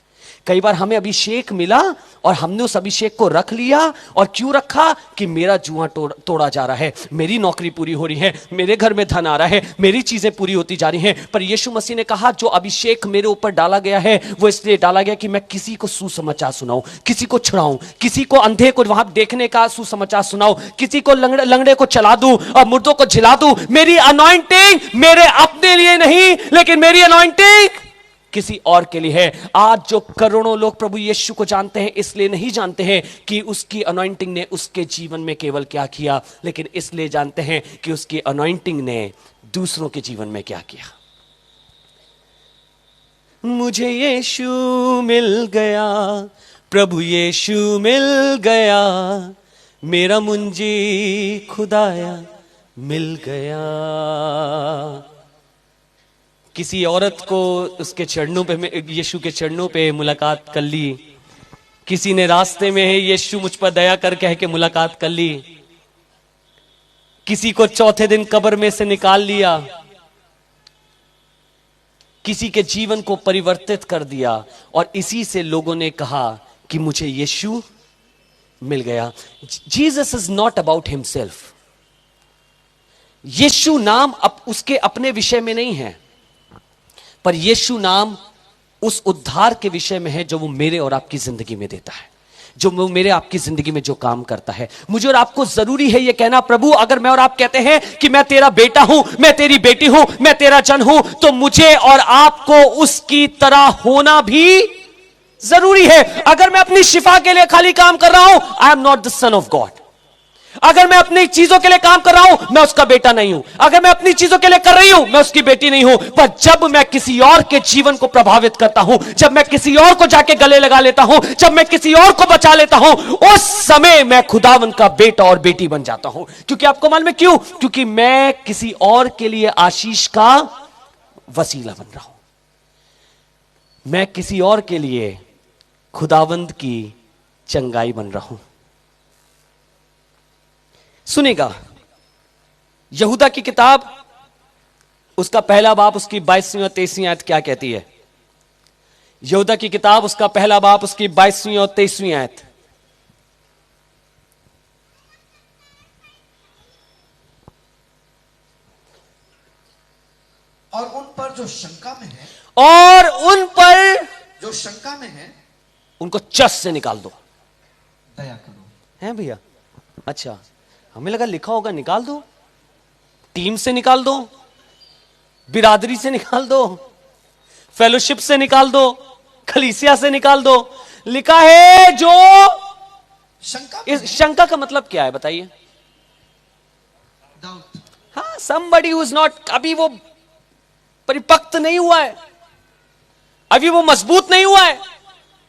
कई बार हमें अभिषेक मिला और हमने उस अभिषेक को रख लिया, और क्यों रखा कि मेरा जुआ तोड़ा जा रहा है, मेरी नौकरी पूरी हो रही है, मेरे घर में धन आ रहा है, मेरी चीजें पूरी होती जा रही हैं। पर यीशु मसीह ने कहा जो अभिषेक मेरे ऊपर डाला गया है वो इसलिए डाला गया कि मैं किसी को सुसमाचार सुनाऊं, किसी को छुड़ाऊं, किसी को अंधे को वहां देखने का सुसमाचार सुनाऊं, किसी को लंगड़े को चला दूं और मुर्दों को झिला दूं। मेरी अनॉइंटिंग मेरे अपने लिए नहीं, लेकिन मेरी अनॉइंटिंग किसी और के लिए है। आज जो करोड़ों लोग प्रभु यीशु को जानते हैं इसलिए नहीं जानते हैं कि उसकी अनॉइंटिंग ने उसके जीवन में केवल क्या किया, लेकिन इसलिए जानते हैं कि उसकी अनॉइंटिंग ने दूसरों के जीवन में क्या किया। मुझे यीशु मिल गया, प्रभु यीशु मिल गया, मेरा मुंजी खुदाया मिल गया। किसी औरत को उसके चरणों पे, यीशु के चरणों पे मुलाकात कर ली। किसी ने रास्ते में यीशु मुझ पर दया कर कह के मुलाकात कर ली। किसी को चौथे दिन कब्र में से निकाल लिया, किसी के जीवन को परिवर्तित कर दिया, और इसी से लोगों ने कहा कि मुझे यीशु मिल गया। Jesus is not about himself. यीशु नाम उसके अपने विषय में नहीं है, पर यीशु नाम उस उद्धार के विषय में है जो वो मेरे और आपकी जिंदगी में देता है, जो वो मेरे आपकी जिंदगी में जो काम करता है। मुझे और आपको जरूरी है ये कहना, प्रभु अगर मैं और आप कहते हैं कि मैं तेरा बेटा हूं, मैं तेरी बेटी हूं, मैं तेरा जन हूं, तो मुझे और आपको उसकी तरह होना भी जरूरी है। अगर मैं अपनी शिफा के लिए खाली काम कर रहा हूं, I am not the son of God. अगर मैं अपनी चीजों के लिए काम कर रहा हूं, मैं उसका बेटा नहीं हूं। अगर मैं अपनी चीजों के लिए कर रही हूं, मैं उसकी बेटी नहीं हूं। पर जब मैं किसी और के जीवन को प्रभावित करता हूं, जब मैं किसी और को जाके गले लगा लेता हूं, जब मैं किसी और को बचा लेता हूं, उस समय मैं खुदावन का बेटा और बेटी बन जाता हूं। क्योंकि आपको मालूम है क्यों? क्योंकि मैं किसी और के लिए आशीष का वसीला बन रहा हूं। मैं किसी और के लिए खुदावंद की चंगाई बन रहा हूं। सुनेगा, यहूदा की किताब उसका पहला बाप उसकी 22वीं और 23वीं आयत क्या कहती है? यहूदा की किताब उसका पहला बाप उसकी 22वीं और 23वीं आयत। और उन पर जो शंका में है, और उन पर जो शंका में है, उनको चस से निकाल दो। दया करो। हैं भैया? अच्छा, हमें लगा लिखा होगा निकाल दो, टीम से निकाल दो, बिरादरी से निकाल दो, फेलोशिप से निकाल दो, कलीसिया से निकाल दो। लिखा है जो शंका में इस शंका का मतलब क्या है बताइए? डाउट। हाँ, somebody who is not, अभी वो परिपक्व नहीं हुआ है, अभी वो मजबूत नहीं हुआ है,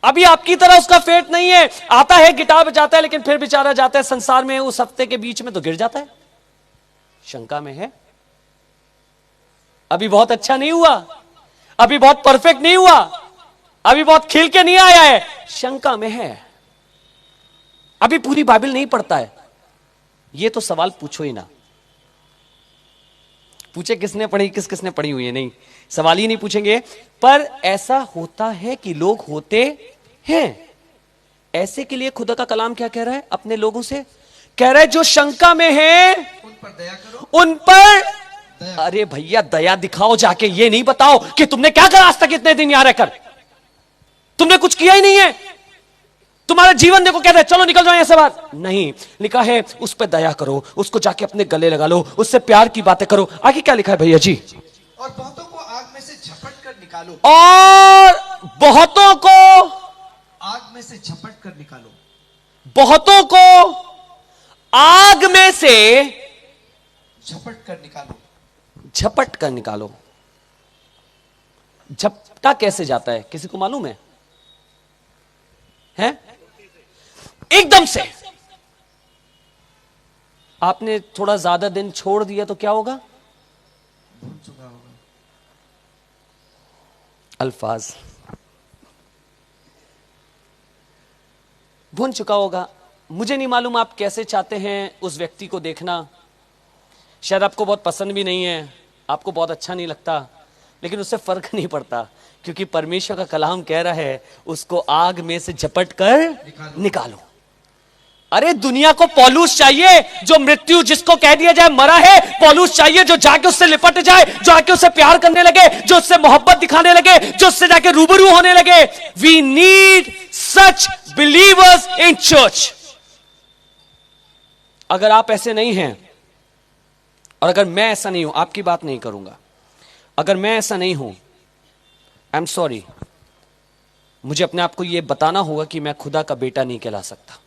अभी आपकी तरह उसका फेट नहीं है। आता है, गिटार बजाता है, लेकिन फिर बेचारा जाता है संसार में, उस हफ्ते के बीच में तो गिर जाता है। शंका में है, अभी बहुत अच्छा नहीं हुआ, अभी बहुत परफेक्ट नहीं हुआ, अभी बहुत खिल के नहीं आया है, शंका में है, अभी पूरी बाइबल नहीं पढ़ता है। ये तो सवाल पूछो ही ना। पूछे किसने पढ़ी, किसने पढ़ी हुई है, नहीं, सवाल ही नहीं पूछेंगे। पर ऐसा होता है कि लोग होते हैं। ऐसे के लिए खुदा का कलाम क्या कह रहा है अपने लोगों से? कह रहा है जो शंका में है उन पर दया करो। उन पर दया। अरे भैया दया दिखाओ जाके, ये नहीं बताओ कि तुमने क्या करा आज तक इतने दिन यहां रहकर, तुमने कुछ किया ही नहीं है, तुम्हारा जीवन देखो कहते हैं चलो निकल जाओ यहां से बाहर। नहीं, लिखा है उस पर दया करो, उसको जाके अपने गले लगा लो, उससे प्यार की बातें करो। आगे क्या लिखा है भैया जी? और बहुतों को आग में से झपट कर निकालो। और बहुतों को आग में से झपट कर निकालो। बहुतों को आग में से झपट कर निकालो। झपट कर निकालो। झपटा कैसे जाता है किसी को मालूम है? हैं? एकदम से आपने थोड़ा ज्यादा दिन छोड़ दिया तो क्या होगा? भूल चुका होगा। अल्फाज भूल चुका होगा। मुझे नहीं मालूम आप कैसे चाहते हैं उस व्यक्ति को देखना। शायद आपको बहुत पसंद भी नहीं है, आपको बहुत अच्छा नहीं लगता, लेकिन उससे फर्क नहीं पड़ता, क्योंकि परमेश्वर का कलाम कह रहा है उसको आग में से झपट कर निकालो। अरे दुनिया को पौलुस चाहिए जो मृत्यु जिसको कह दिया जाए मरा है, पौलुस चाहिए जो जाके उससे लिपट जाए, जो आके उससे प्यार करने लगे, जो उससे मोहब्बत दिखाने लगे, जो उससे जाके रूबरू होने लगे। We need such believers in church. अगर आप ऐसे नहीं हैं, और अगर मैं ऐसा नहीं हूं, आपकी बात नहीं करूंगा, अगर मैं ऐसा नहीं हूं, आई एम सॉरी, मुझे अपने आप को यह बताना होगा कि मैं खुदा का बेटा नहीं कहला सकता।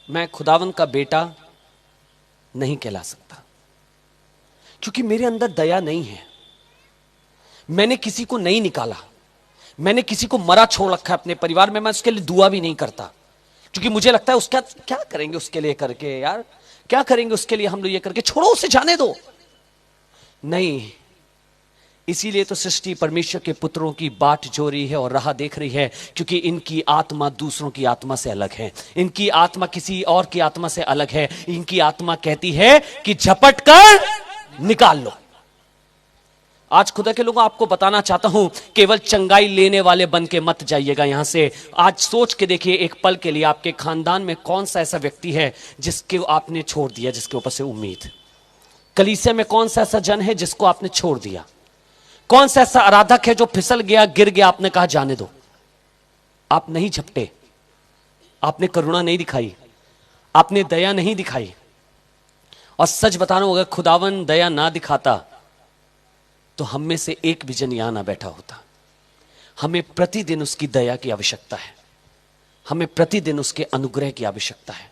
मैं खुदावन का बेटा नहीं कहला सकता, क्योंकि मेरे अंदर दया नहीं है। मैंने किसी को नहीं निकाला, मैंने किसी को मरा छोड़ रखा है अपने परिवार में। मैं उसके लिए दुआ भी नहीं करता, क्योंकि मुझे लगता है उसका क्या करेंगे उसके लिए करके, यार क्या करेंगे उसके लिए हम लोग ये करके, छोड़ो उसे जाने दो। नहीं, इसीलिए तो सृष्टि परमेश्वर के पुत्रों की बाट जो रही है और राह देख रही है, क्योंकि इनकी आत्मा दूसरों की आत्मा से अलग है, इनकी आत्मा किसी और की आत्मा से अलग है। इनकी आत्मा कहती है कि झपट कर निकाल लो। आज खुदा के लोगों आपको बताना चाहता हूं, केवल चंगाई लेने वाले बन के मत जाइएगा यहां से। आज सोच के देखिए एक पल के लिए, आपके खानदान में कौन सा ऐसा व्यक्ति है जिसके आपने छोड़ दिया, जिसके ऊपर से उम्मीद। कलीसिया में कौन सा ऐसा जन है जिसको आपने छोड़ दिया। कौन सा ऐसा आराधक है जो फिसल गया, गिर गया, आपने कहा जाने दो। आप नहीं झपटे, आपने करुणा नहीं दिखाई, आपने दया नहीं दिखाई। और सच बता रहा हूं, अगर खुदावन दया ना दिखाता तो हम में से एक भी जन यहां ना बैठा होता। हमें प्रतिदिन उसकी दया की आवश्यकता है, हमें प्रतिदिन उसके अनुग्रह की आवश्यकता है।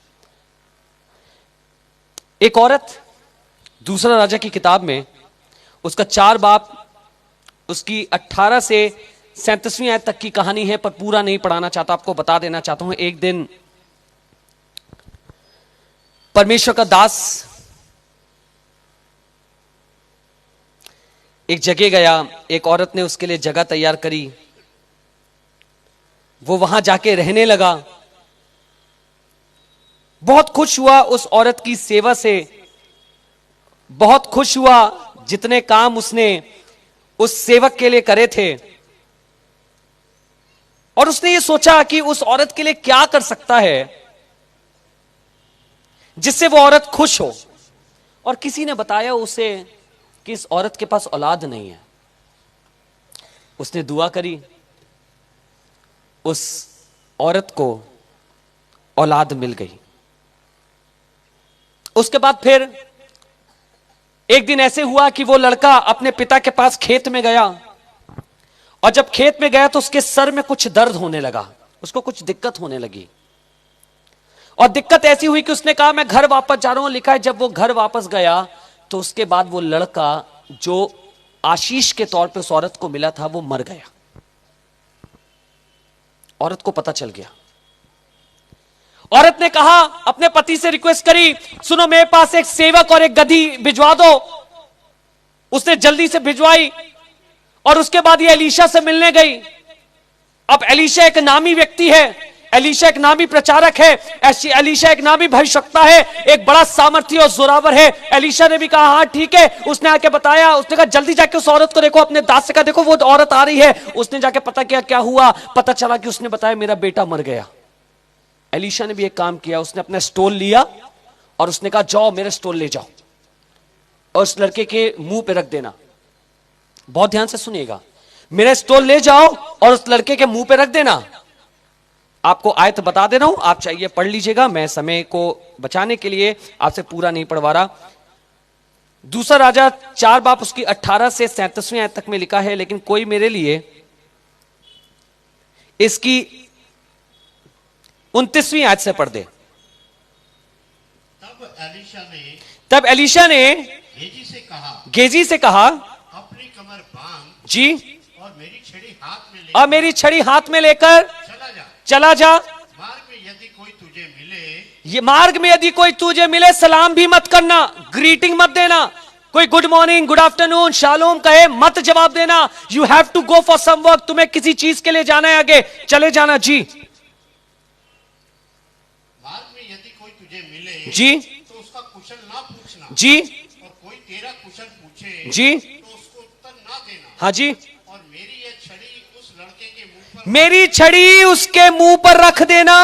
एक औरत दूसरा राजा की किताब में उसका 4 बाब उसकी 18 से 37वीं आयत तक की कहानी है, पर पूरा नहीं पढ़ाना चाहता, आपको बता देना चाहता हूं। एक दिन परमेश्वर का दास एक जगह गया, एक औरत ने उसके लिए जगह तैयार करी, वो वहां जाके रहने लगा। बहुत खुश हुआ उस औरत की सेवा से, बहुत खुश हुआ जितने काम उसने उस सेवक के लिए करे थे। और उसने ये सोचा कि उस औरत के लिए क्या कर सकता है जिससे वो औरत खुश हो। और किसी ने बताया उसे कि इस औरत के पास औलाद नहीं है। उसने दुआ करी, उस औरत को औलाद मिल गई। उसके बाद फिर एक दिन ऐसे हुआ कि वो लड़का अपने पिता के पास खेत में गया, और जब खेत में गया तो उसके सर में कुछ दर्द होने लगा, उसको कुछ दिक्कत होने लगी। और दिक्कत ऐसी हुई कि उसने कहा मैं घर वापस जा रहा हूं। लिखा है जब वो घर वापस गया तो उसके बाद वो लड़का जो आशीष के तौर पे उस औरत को मिला था वो मर गया। औरत को पता चल गया। औरत ने कहा, अपने पति से रिक्वेस्ट करी, सुनो मेरे पास एक सेवक और एक गधी भिजवा दो। उसने जल्दी से भिजवाई और उसके बाद ये एलीशा से मिलने गई। अब एलीशा एक नामी व्यक्ति है, एलीशा एक नामी प्रचारक है, एलीशा एक नामी भविष्यवक्ता है, एक बड़ा सामर्थी और जोरावर है। एलीशा ने भी कहा हाँ ठीक है। उसने आके बताया, उसने कहा जल्दी जाके उस औरत को देखो, अपने दास से कहा देखो वो औरत आ रही है। उसने जाके पता किया क्या हुआ, पता चला कि उसने बताया मेरा बेटा मर गया। एलीशा ने भी एक काम किया, उसने अपना स्टोल लिया और उसने कहा जाओ मेरा स्टोल ले जाओ और उस लड़के के मुंह पे रख देना। बहुत ध्यान से सुनिएगा, मेरा स्टोल ले जाओ और उस लड़के के मुंह पे रख देना। आपको आयत बता दे रहा हूं, आप चाहिए पढ़ लीजिएगा, मैं समय को बचाने के लिए आपसे पूरा नहीं पढ़वा रहा। दूसरा राजा 4 बाब उसकी 18 से 37वीं आयत तक में लिखा है, लेकिन कोई मेरे लिए इसकी 29वीं आयत से पढ़ दे। तब एलीशा ने गेजी से कहा अपनी कमर बांध जी और मेरी छड़ी हाथ में ले, और मेरी छड़ी हाथ में लेकर चला जा। मार्ग में यदि कोई तुझे मिले, ये मार्ग में यदि कोई तुझे मिले सलाम भी मत करना, ग्रीटिंग मत देना। कोई good morning, good afternoon, shalom कहे मत जवाब देना। You have to go for some work, तुम्हें किसी चीज के लिए जाना है, आगे चले जाना जी। मार्ग में यदि कोई तुझे मिले जी तो उसका कुशल ना पूछना जी, और कोई तेरा कुशल पूछे जी तो उसको उत्तर ना देना। हाँ जी, और मेरी यह छड़ी उस लड़के के मुंह पर, मेरी छड़ी उसके मुंह पर रख देना।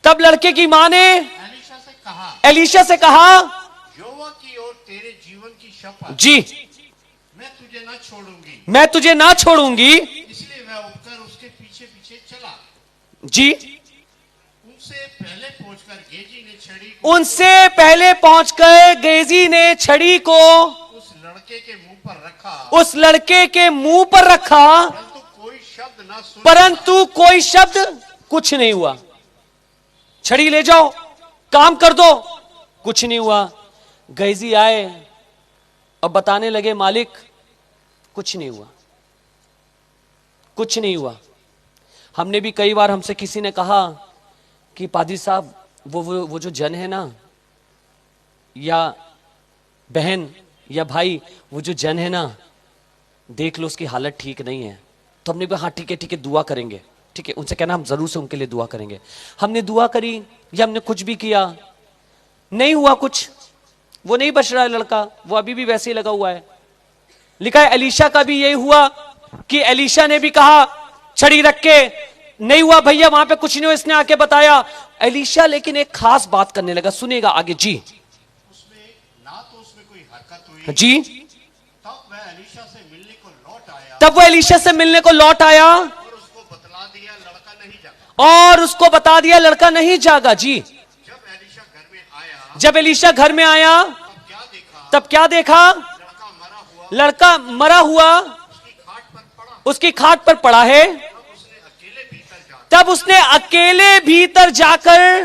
तब लड़के की मां ने एलीशा से कहा यहोवा की और तेरे जीवन की शपथ जी मैं तुझे ना छोड़ूंगी, मैं तुझे ना छोड़ूंगी। इसलिए मैं उठकर उसके पीछे पीछे चला। जी, उनसे पहले पहुंचकर गेजी ने छड़ी को उस लड़के के मुंह पर रखा, उस लड़के के मुंह पर रखा, परंतु कोई शब्द कुछ नहीं हुआ। छड़ी ले जाओ, काम कर दो, कुछ नहीं हुआ। गेजी आए और बताने लगे मालिक कुछ नहीं हुआ, कुछ नहीं हुआ। हमने भी कई बार, हमसे किसी ने कहा कि पादरी साहब वो जो जन है ना, या बहन या भाई, वो जो जन है ना, देख लो उसकी हालत ठीक नहीं है। तो हमने भी हाँ ठीक है दुआ करेंगे, ठीक है, उनसे कहना हम जरूर से उनके लिए दुआ करेंगे। हमने दुआ करी या हमने कुछ भी किया, नहीं हुआ कुछ। वो नहीं बच रहा है लड़का, वो अभी भी वैसे ही लगा हुआ है। लिखा है एलीशा का भी यही हुआ कि एलीशा ने भी कहा छड़ी रख के, नहीं हुआ भैया, वहां पे कुछ नहीं हुआ, इसने आके बताया। एलीशा लेकिन एक खास बात करने लगा, सुनेगा आगे जी। उसमें ना तो उसमें कोई हरकत हुई, जी। तब वह एलीशा से मिलने को लौट आया, तब वो एलीशा से मिलने को लौट आया और उसको बतला दिया लड़का नहीं जागा। और उसको बता दिया लड़का नहीं जागा। जी। जब एलीशा घर में आया, जब एलीशा घर में आया तब क्या देखा? लड़का मरा हुआ, लड़का मरा हुआ, उसकी खाट पर पड़ा, उसकी खाट पर पड़ा है। तब उसने अकेले भीतर जाकर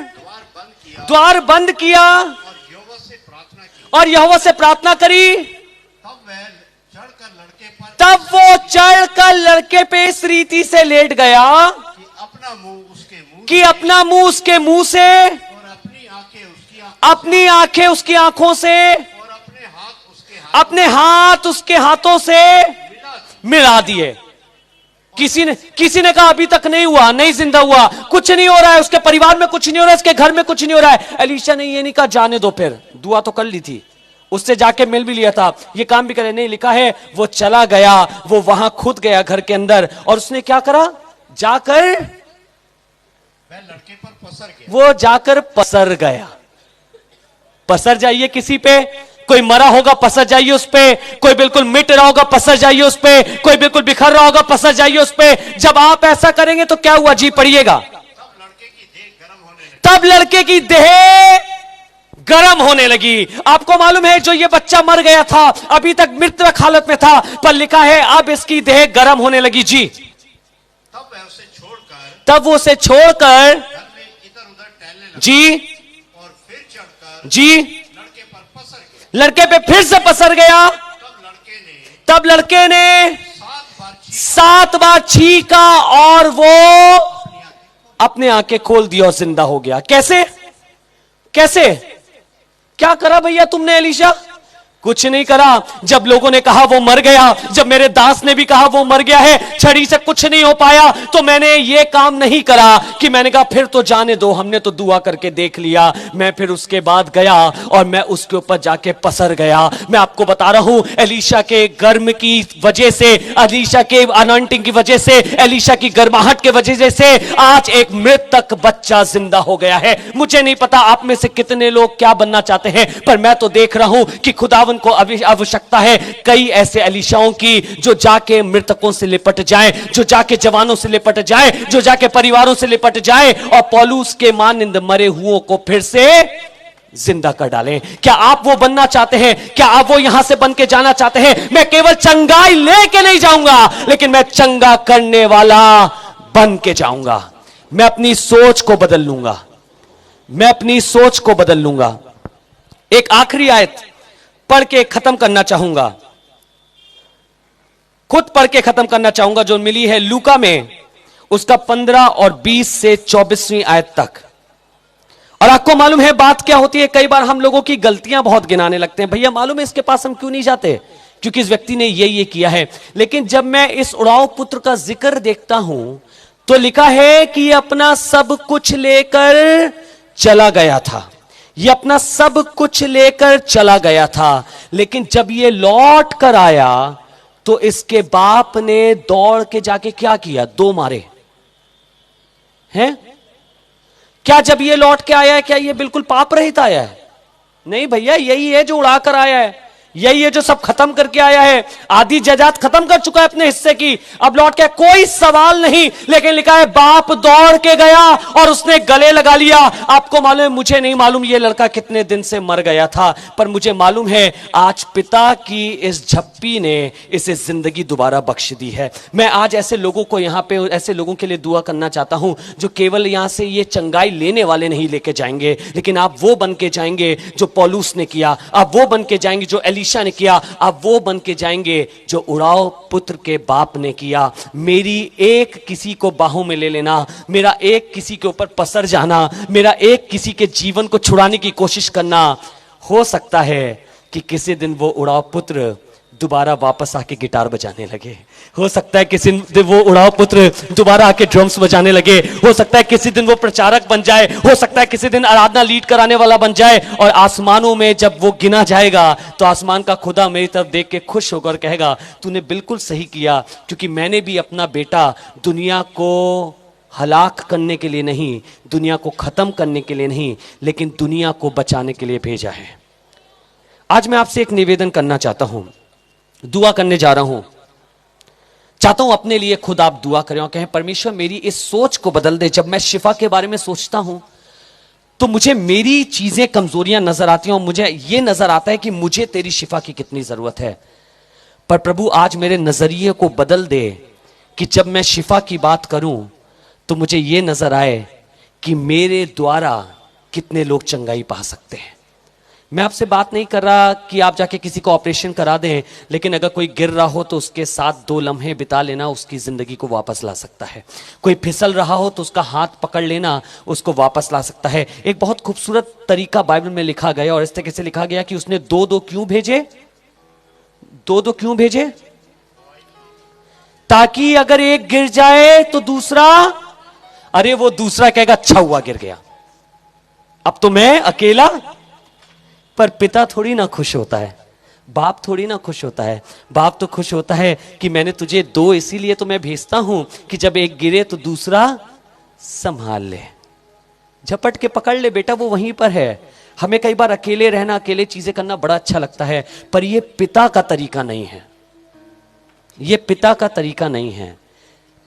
द्वार बंद किया और यहोवा से प्रार्थना की। और यहोवा से प्रार्थना करी। तब वह चढ़कर लड़के पर, तब वो चढ़कर लड़के पे इस रीति से लेट गया कि अपना मुंह उसके मुंह कि अपना मुंह उसके मुंह से, और अपनी आंखें उसकी आंखों, अपनी आंखें उसकी आंखों से, और अपने हाथ उसके हाथों से मिला दिए। किसी ने कहा अभी तक नहीं हुआ, नहीं जिंदा हुआ, कुछ नहीं हो रहा है, उसके परिवार में कुछ नहीं हो रहा है, उसके घर में कुछ नहीं हो रहा है। एलीशा ने ये नहीं कहा जाने दो, फिर दुआ तो कर ली थी, उससे जाके मिल भी लिया था, ये काम भी करे, नहीं, लिखा है वो चला गया, वो वहां खुद गया घर के अंदर और उसने क्या करा, जाकर वह लड़के पर पसर गया। वो जाकर पसर गया। पसर जाइए किसी पे, कोई मरा होगा पसर जाइए उस पे, कोई बिल्कुल मिट रहा होगा पसर जाइए उस पे, कोई बिल्कुल बिखर रहा होगा पसर जाइए उस पे। जब आप ऐसा करेंगे तो क्या हुआ जी, पढ़िएगा। तब लड़के की देह गर्म होने लगी। आपको मालूम है जो ये बच्चा मर गया था, अभी तक मृत हालत में था, पर लिखा है अब इसकी देह गर्म होने लगी। जी। तब वह उसे छोड़कर, तब वो उसे छोड़कर घर में इधर उधर टहलने लगा। जी और फिर चढ़कर जी लड़के पर पसर गया। लड़के पे फिर से पसर गया। तब लड़के ने 7 बार छींका और वो अपने आंखें खोल दी और जिंदा हो गया। कैसे कैसे क्या करा भैया तुमने एलीशा? कुछ नहीं करा। जब लोगों ने कहा वो मर गया, जब मेरे दास ने भी कहा वो मर गया है, छड़ी से कुछ नहीं हो पाया, तो मैंने ये काम नहीं करा कि मैंने कहा फिर तो जाने दो, हमने तो दुआ करके देख लिया। मैं फिर उसके बाद गया और मैं उसके ऊपर जाके पसर गया। मैं आपको बता रहा हूं, एलीशा के गर्म की वजह से, एलीशा के अनॉइंटिंग की वजह से, एलीशा की गर्माहट के वजह से आज एक मृतक बच्चा जिंदा हो गया है। मुझे नहीं पता आप में से कितने लोग क्या बनना चाहते हैं, पर मैं तो देख रहा हूं कि खुदावन को आवश्यकता है कई ऐसे एलीशाओं की जो जाके मृतकों से लिपट जाए, जो जाके जवानों से लिपट जाए, जो जाके परिवारों से लिपट जाए और पौलुस के मानिंद मरे हुओं को फिर से जिंदा कर डालें। क्या आप वो बनना चाहते हैं? क्या आप वो यहां से बन के जाना चाहते हैं? मैं केवल चंगाई लेके नहीं जाऊंगा, लेकिन मैं चंगा करने वाला बन के जाऊंगा। मैं अपनी सोच को बदल लूंगा, मैं अपनी सोच को बदल लूंगा। एक आखिरी आयत पढ़ के खत्म करना चाहूंगा, खुद पढ़ के खत्म करना चाहूंगा, जो मिली है लूका में, उसका 15 और 20 से 24वीं आयत तक। और आपको मालूम है बात क्या होती है, कई बार हम लोगों की गलतियां बहुत गिनाने लगते हैं। भैया मालूम है इसके पास हम क्यों नहीं जाते? क्योंकि इस व्यक्ति ने ये किया है। लेकिन जब मैं इस उड़ाऊ पुत्र का जिक्र देखता हूं तो लिखा है कि ये अपना सब कुछ लेकर चला गया था, ये अपना सब कुछ लेकर चला गया था। लेकिन जब ये लौट कर आया तो इसके बाप ने दौड़ के जाके क्या किया? 2 मारे हैं। क्या जब ये लौट के आया है क्या ये बिल्कुल पाप रहित आया है? नहीं भैया, यही है जो उड़ा कर आया है, यही है जो सब खत्म करके आया है। आधी जायदाद खत्म कर चुका है अपने हिस्से की, अब लौट के कोई सवाल नहीं। लेकिन लिखा है बाप दौड़ के गया और उसने गले लगा लिया। आपको मालूम है, मुझे नहीं मालूम ये लड़का कितने दिन से मर गया था, पर मुझे मालूम है आज पिता की इस झप्पी ने इसे जिंदगी दोबारा बख्श दी है। मैं आज ऐसे लोगों को यहां पे, ऐसे लोगों के लिए दुआ करना चाहता हूं जो केवल यहां से ये चंगाई लेने वाले नहीं लेके जाएंगे, लेकिन आप वो बन के जाएंगे जो पौलुस ने किया, आप वो बन के जाएंगे जो एलीशा ने किया, आप वो बन के जाएंगे जो उड़ाओ पुत्र के बाप ने किया। मेरी एक किसी को बाहों में ले लेना, मेरा एक किसी के ऊपर पसर जाना, मेरा एक किसी के जीवन को छुड़ाने की कोशिश करना, हो सकता है कि किसी दिन वो उड़ाओ पुत्र दोबारा वापस आके गिटार बजाने लगे। हो सकता है किसी दिन वो उड़ाव पुत्र दोबारा आके ड्रम्स बजाने लगे। हो सकता है किसी दिन वो प्रचारक बन जाए। हो सकता है किसी दिन आराधना लीड कराने वाला बन जाए। और आसमानों में जब वो गिना जाएगा तो आसमान का खुदा मेरी तरफ देख के खुश होकर कहेगा, तूने बिल्कुल सही किया, क्योंकि मैंने भी अपना बेटा दुनिया को हलाक करने के लिए नहीं, दुनिया को खत्म करने के लिए नहीं, लेकिन दुनिया को बचाने के लिए भेजा है। आज मैं आपसे एक निवेदन करना चाहता हूं, दुआ करने जा रहा हूं। चाहता हूं अपने लिए खुद आप दुआ करें और कहें, परमेश्वर मेरी इस सोच को बदल दे। जब मैं शिफा के बारे में सोचता हूं तो मुझे मेरी चीजें कमजोरियां नजर आती हैं और मुझे यह नजर आता है कि मुझे तेरी शिफा की कितनी जरूरत है। पर प्रभु आज मेरे नजरिए को बदल दे कि जब मैं शिफा की बात करूं तो मुझे यह नजर आए कि मेरे द्वारा कितने लोग चंगाई पा सकते हैं। मैं आपसे बात नहीं कर रहा कि आप जाके किसी को ऑपरेशन करा दें, लेकिन अगर कोई गिर रहा हो तो उसके साथ 2 लम्हे बिता लेना उसकी जिंदगी को वापस ला सकता है। कोई फिसल रहा हो तो उसका हाथ पकड़ लेना उसको वापस ला सकता है। एक बहुत खूबसूरत तरीका बाइबल में लिखा गया और इस तरीके से लिखा गया कि उसने 2-2 क्यों भेजे? 2-2 क्यों भेजे? ताकि अगर एक गिर जाए तो दूसरा, अरे वो दूसरा कहेगा अच्छा हुआ गिर गया, अब तो मैं अकेला। पर पिता थोड़ी ना खुश होता है, बाप थोड़ी ना खुश होता है। बाप तो खुश होता है कि मैंने तुझे 2 इसीलिए तो मैं भेजता हूं कि जब एक गिरे तो दूसरा संभाल ले, झपट के पकड़ ले, बेटा वो वहीं पर है। हमें कई बार अकेले रहना, अकेले चीजें करना बड़ा अच्छा लगता है, पर यह पिता का तरीका नहीं है। यह पिता का तरीका नहीं है।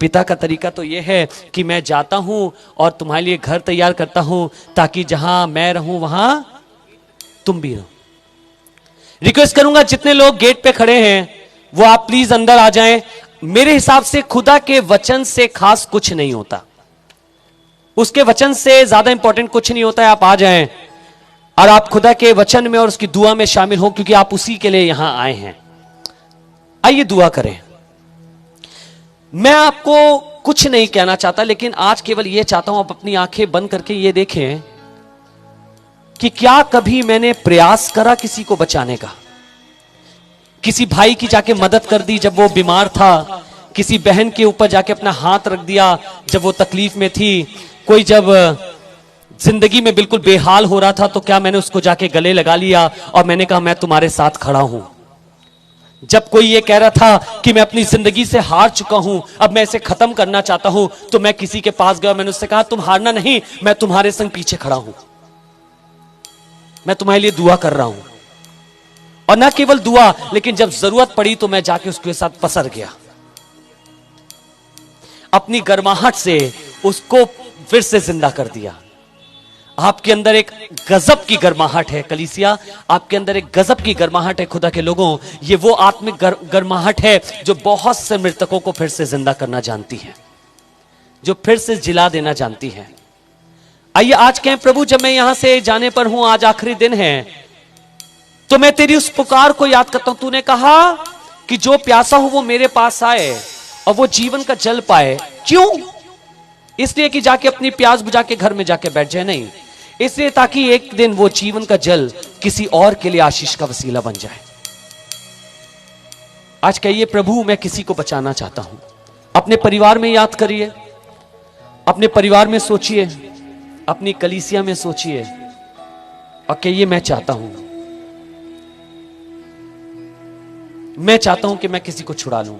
पिता का तरीका तो यह है कि मैं जाता हूं और तुम्हारे लिए घर तैयार करता हूं ताकि जहां मैं रहूं वहां तुम भी रहो। रिक्वेस्ट करूंगा जितने लोग गेट पे खड़े हैं वो आप प्लीज अंदर आ जाएं। मेरे हिसाब से खुदा के वचन से खास कुछ नहीं होता, उसके वचन से ज्यादा इंपॉर्टेंट कुछ नहीं होता है। आप आ जाएं और आप खुदा के वचन में और उसकी दुआ में शामिल हो, क्योंकि आप उसी के लिए यहां आए हैं। आइए दुआ करें। मैं आपको कुछ नहीं कहना चाहता, लेकिन आज केवल यह चाहता हूं आप अपनी आंखें बंद करके यह देखें कि क्या कभी मैंने प्रयास करा किसी को बचाने का? किसी भाई की जाके मदद कर दी जब वो बीमार था, किसी बहन के ऊपर जाके अपना हाथ रख दिया जब वो तकलीफ में थी, कोई जब जिंदगी में बिल्कुल बेहाल हो रहा था तो क्या मैंने उसको जाके गले लगा लिया और मैंने कहा मैं तुम्हारे साथ खड़ा हूं? जब कोई ये कह रहा था कि मैं अपनी जिंदगी से हार चुका हूं, अब मैं इसे खत्म करना चाहता हूं, तो मैं किसी के पास गया, मैंने उससे कहा तुम हारना नहीं, मैं तुम्हारे संग पीछे खड़ा हूं, मैं तुम्हारे लिए दुआ कर रहा हूं। और ना केवल दुआ, लेकिन जब जरूरत पड़ी तो मैं जाके उसके साथ पसर गया, अपनी गर्माहट से उसको फिर से जिंदा कर दिया। आपके अंदर एक गजब की गर्माहट है कलीसिया, आपके अंदर एक गजब की गर्माहट है खुदा के लोगों। ये वो आत्मिक गर्माहट है जो बहुत से मृतकों को फिर से जिंदा करना जानती है, जो फिर से जिला देना जानती है। आइए आज कहें, प्रभु जब मैं यहां से जाने पर हूं, आज आखिरी दिन है, तो मैं तेरी उस पुकार को याद करता हूं। तूने कहा कि जो प्यासा हो वो मेरे पास आए और वो जीवन का जल पाए। क्यों? इसलिए कि जाके अपनी प्यास बुझा के घर में जाके बैठ जाए, नहीं, इसलिए ताकि एक दिन वो जीवन का जल किसी और के लिए आशीष का वसीला बन जाए। आज कहिए, प्रभु मैं किसी को बचाना चाहता हूं। अपने परिवार में याद करिए, अपने परिवार में सोचिए, अपनी कलीसिया में सोचिए और कहिए मैं चाहता हूं कि मैं किसी को छुड़ा लूं।